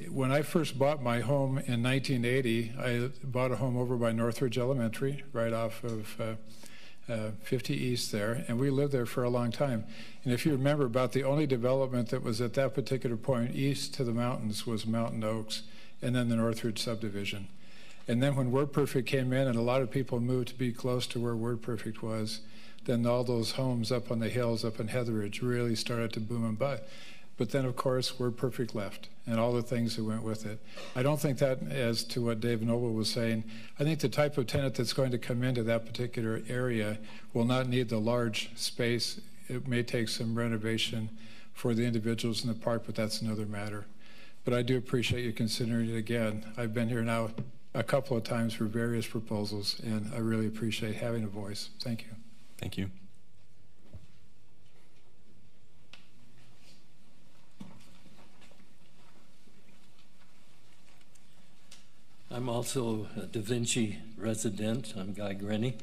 When I first bought my home in 1980, I bought a home over by Northridge Elementary, right off of 50 East there, and we lived there for a long time. And if you remember, about the only development that was at that particular point east to the mountains was Mountain Oaks, and then the Northridge subdivision. And then when WordPerfect came in and a lot of people moved to be close to where WordPerfect was, then all those homes up on the hills up in Heatheridge really started to boom and bust. But then, of course, WordPerfect left and all the things that went with it. I don't think that, as to what Dave Noble was saying, I think the type of tenant that's going to come into that particular area will not need the large space. It may take some renovation for the individuals in the park, but that's another matter. But I do appreciate you considering it again. I've been here now a couple of times for various proposals, and I really appreciate having a voice. Thank you. Thank you. I'm also a Da Vinci resident. I'm Guy Grenny.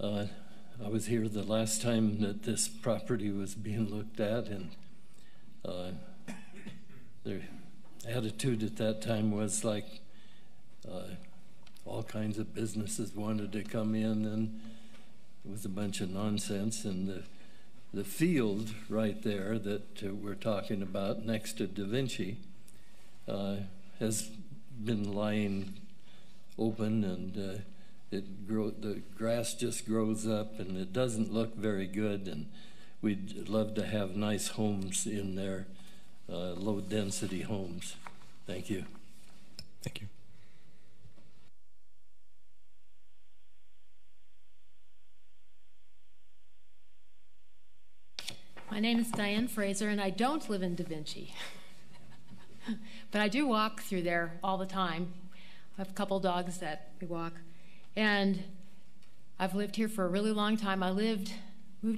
I was here the last time that this property was being looked at, and their attitude at that time was like all kinds of businesses wanted to come in, and it was a bunch of nonsense. And the field right there that we're talking about next to Da Vinci has been lying open, and the grass just grows up, and it doesn't look very good. And we'd love to have nice homes in there, low-density homes. Thank you. Thank you. My name is Diane Fraser, and I don't live in Da Vinci. But I do walk through there all the time. I have a couple dogs that we walk. And I've lived here for a really long time. I moved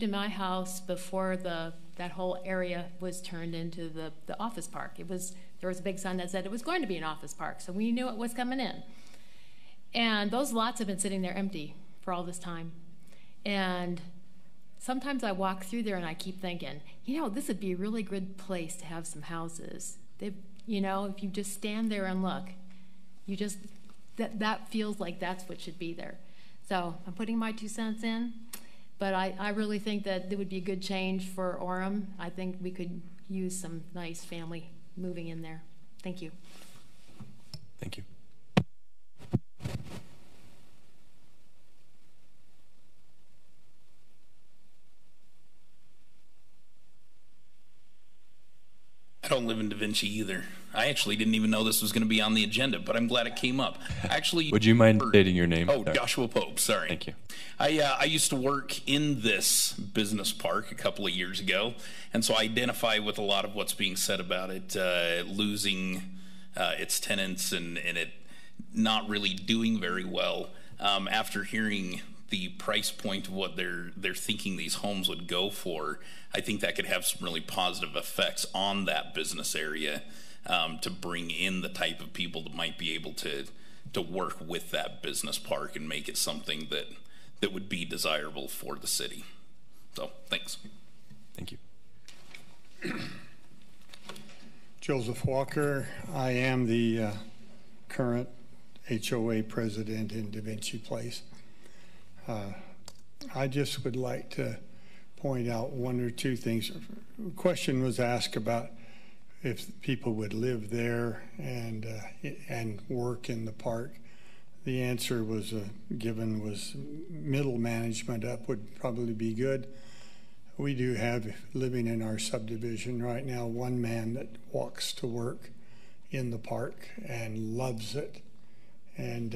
in my house before that whole area was turned into the office park. There was a big sign that said it was going to be an office park, so we knew it was coming in. And those lots have been sitting there empty for all this time. And sometimes I walk through there and I keep thinking, this would be a really good place to have some houses. If you just stand there and look, that feels like that's what should be there. So I'm putting my 2 cents in, but I really think that it would be a good change for Orem. I think we could use some nice family moving in there. Thank you. Thank you. don't live in Da Vinci either. I actually didn't even know this was going to be on the agenda, but I'm glad it came up. Actually, would you mind stating your name? Oh, Joshua Pope. Sorry. Thank you. I used to work in this business park a couple of years ago, and so I identify with a lot of what's being said about it losing its tenants and it not really doing very well. After hearing the price point of what they're thinking these homes would go for, I think that could have some really positive effects on that business area to bring in the type of people that might be able to work with that business park and make it something that would be desirable for the city. So, thanks. Thank you. Joseph Walker. I am the current HOA president in Da Vinci Place. I just would like to point out one or two things. A question was asked about if people would live there and work in the park. The answer was given was middle management up would probably be good. We do have, living in our subdivision right now, one man that walks to work in the park and loves it. And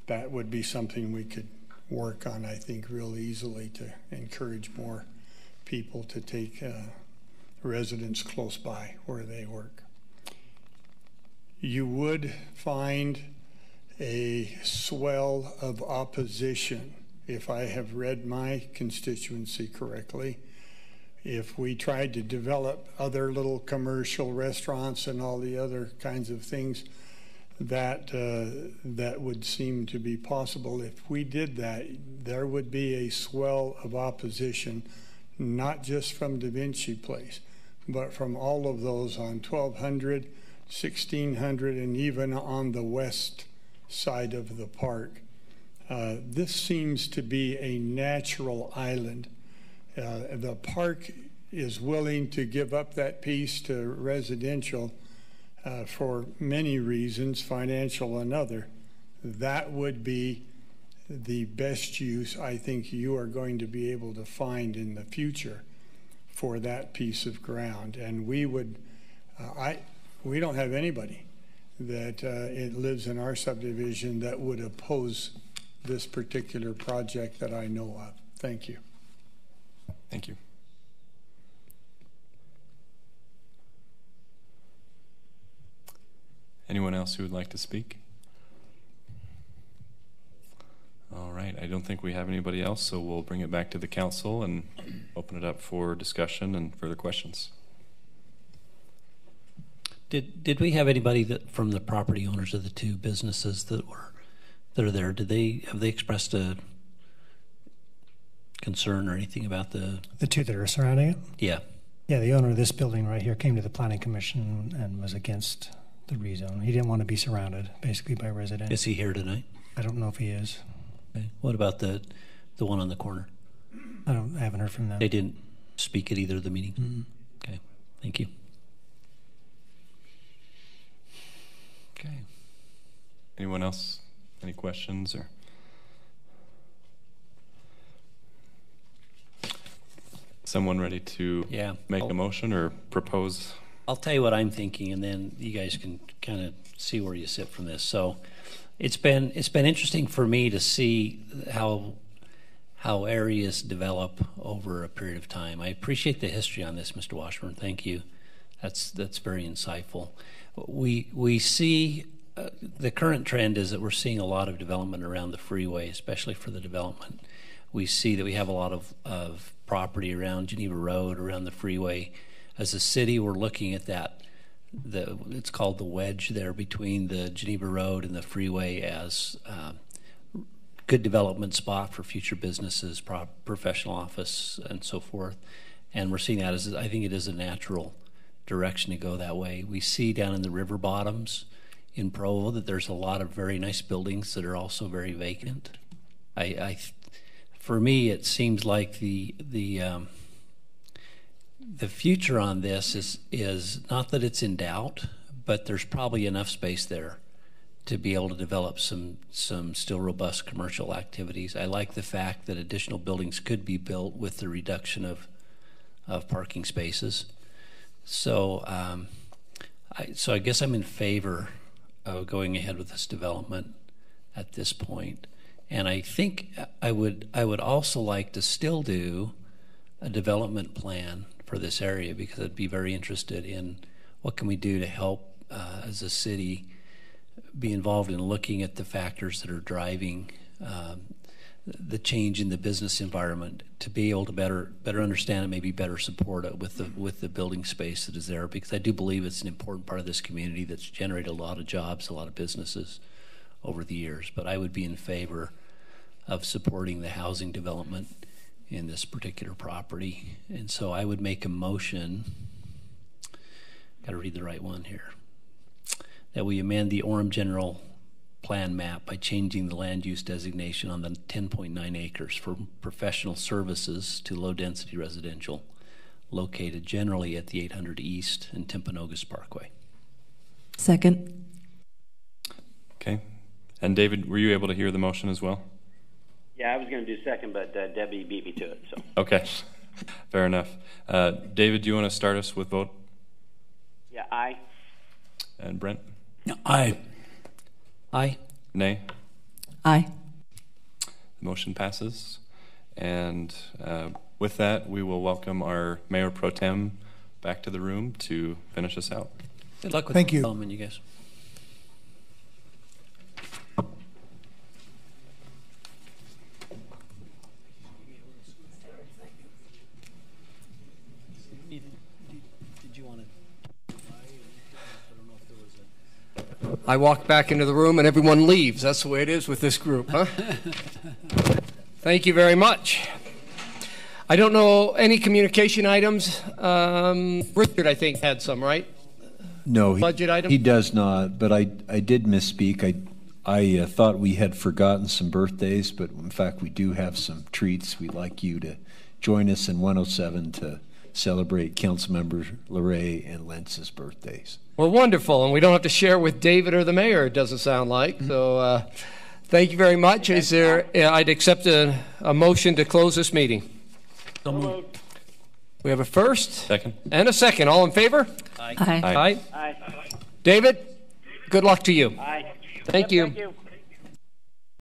that would be something we could work on, I think, real easily to encourage more people to take residents close by where they work. You would find a swell of opposition, if I have read my constituency correctly, if we tried to develop other little commercial restaurants and all the other kinds of things that would seem to be possible. If we did that, there would be a swell of opposition, not just from Da Vinci Place, but from all of those on 1200, 1600, and even on the west side of the park. This seems to be a natural island. The park is willing to give up that piece to residential for many reasons, financial and other. That would be the best use I think you are going to be able to find in the future for that piece of ground. And we would, we don't have anybody that it lives in our subdivision that would oppose this particular project that I know of. Thank you. Thank you. Anyone else who would like to speak? All right, I don't think we have anybody else, so we'll bring it back to the council and open it up for discussion and further questions. Did we have anybody from the property owners of the two businesses that are there? Have they expressed a concern or anything about the two that are surrounding it? Yeah. Yeah, the owner of this building right here came to the planning commission and was against the rezone. He didn't want to be surrounded basically by residents. Is he here tonight? I don't know if he is. Okay. What about the one on the corner? I haven't heard from them. They didn't speak at either of the meetings? Mm-hmm. Okay, thank you. Okay. Anyone else? Any questions or? Someone ready to make a motion or propose? I'll tell you what I'm thinking, and then you guys can kind of see where you sit from this. So, it's been interesting for me to see how areas develop over a period of time. I appreciate the history on this, Mr. Washburn. Thank you. That's very insightful. We see the current trend is that we're seeing a lot of development around the freeway, especially for the development. We see that we have a lot of property around Geneva Road, around the freeway. As a city, we're looking at that. It's called the wedge there between the Geneva Road and the freeway as good development spot for future businesses, professional office, and so forth. And we're seeing that as, I think it is a natural direction to go that way. We see down in the river bottoms in Provo that there's a lot of very nice buildings that are also very vacant. For me, it seems like the future on this is not that it's in doubt, but there's probably enough space there to be able to develop some still robust commercial activities. I like the fact that additional buildings could be built with the reduction of parking spaces. So, so I guess I'm in favor of going ahead with this development at this point. And I think I would also like to still do a development plan for this area, because I'd be very interested in what can we do to help as a city be involved in looking at the factors that are driving the change in the business environment, to be able to better understand and maybe better support it with the building space that is there, because I do believe it's an important part of this community that's generated a lot of jobs, a lot of businesses over the years. But I would be in favor of supporting the housing development in this particular property. And so I would make a motion, got to read the right one here, that we amend the Orem General Plan map by changing the land use designation on the 10.9 acres for professional services to low-density residential, located generally at the 800 East and Timpanogos Parkway. Second. Okay. And David, were you able to hear the motion as well? Yeah, I was going to do second, but Debbie beat me to it. So. Okay. Fair enough. David, do you want to start us with vote? Yeah, aye. And Brent? Aye. Aye. Nay? Aye. The motion passes. And with that, we will welcome our Mayor Pro Tem back to the room to finish us out. Good luck with Thank the you. development, you guys. I walk back into the room and everyone leaves. That's the way it is with this group, huh? Thank you very much. I don't know any communication items. Richard, I think, had some, right? No, budget item? He does not, but I did misspeak. I thought we had forgotten some birthdays, but in fact we do have some treats. We'd like you to join us in 107 to celebrate Councilmember LeRae and Lentz's birthdays. Well, wonderful, and we don't have to share with David or the mayor, it doesn't sound like. So thank you very much. Is there, I'd accept a motion to close this meeting. We have a first. Second. And a second. All in favor? Aye. Aye. Aye. David, good luck to you. Aye. Thank Yep, you. Thank you.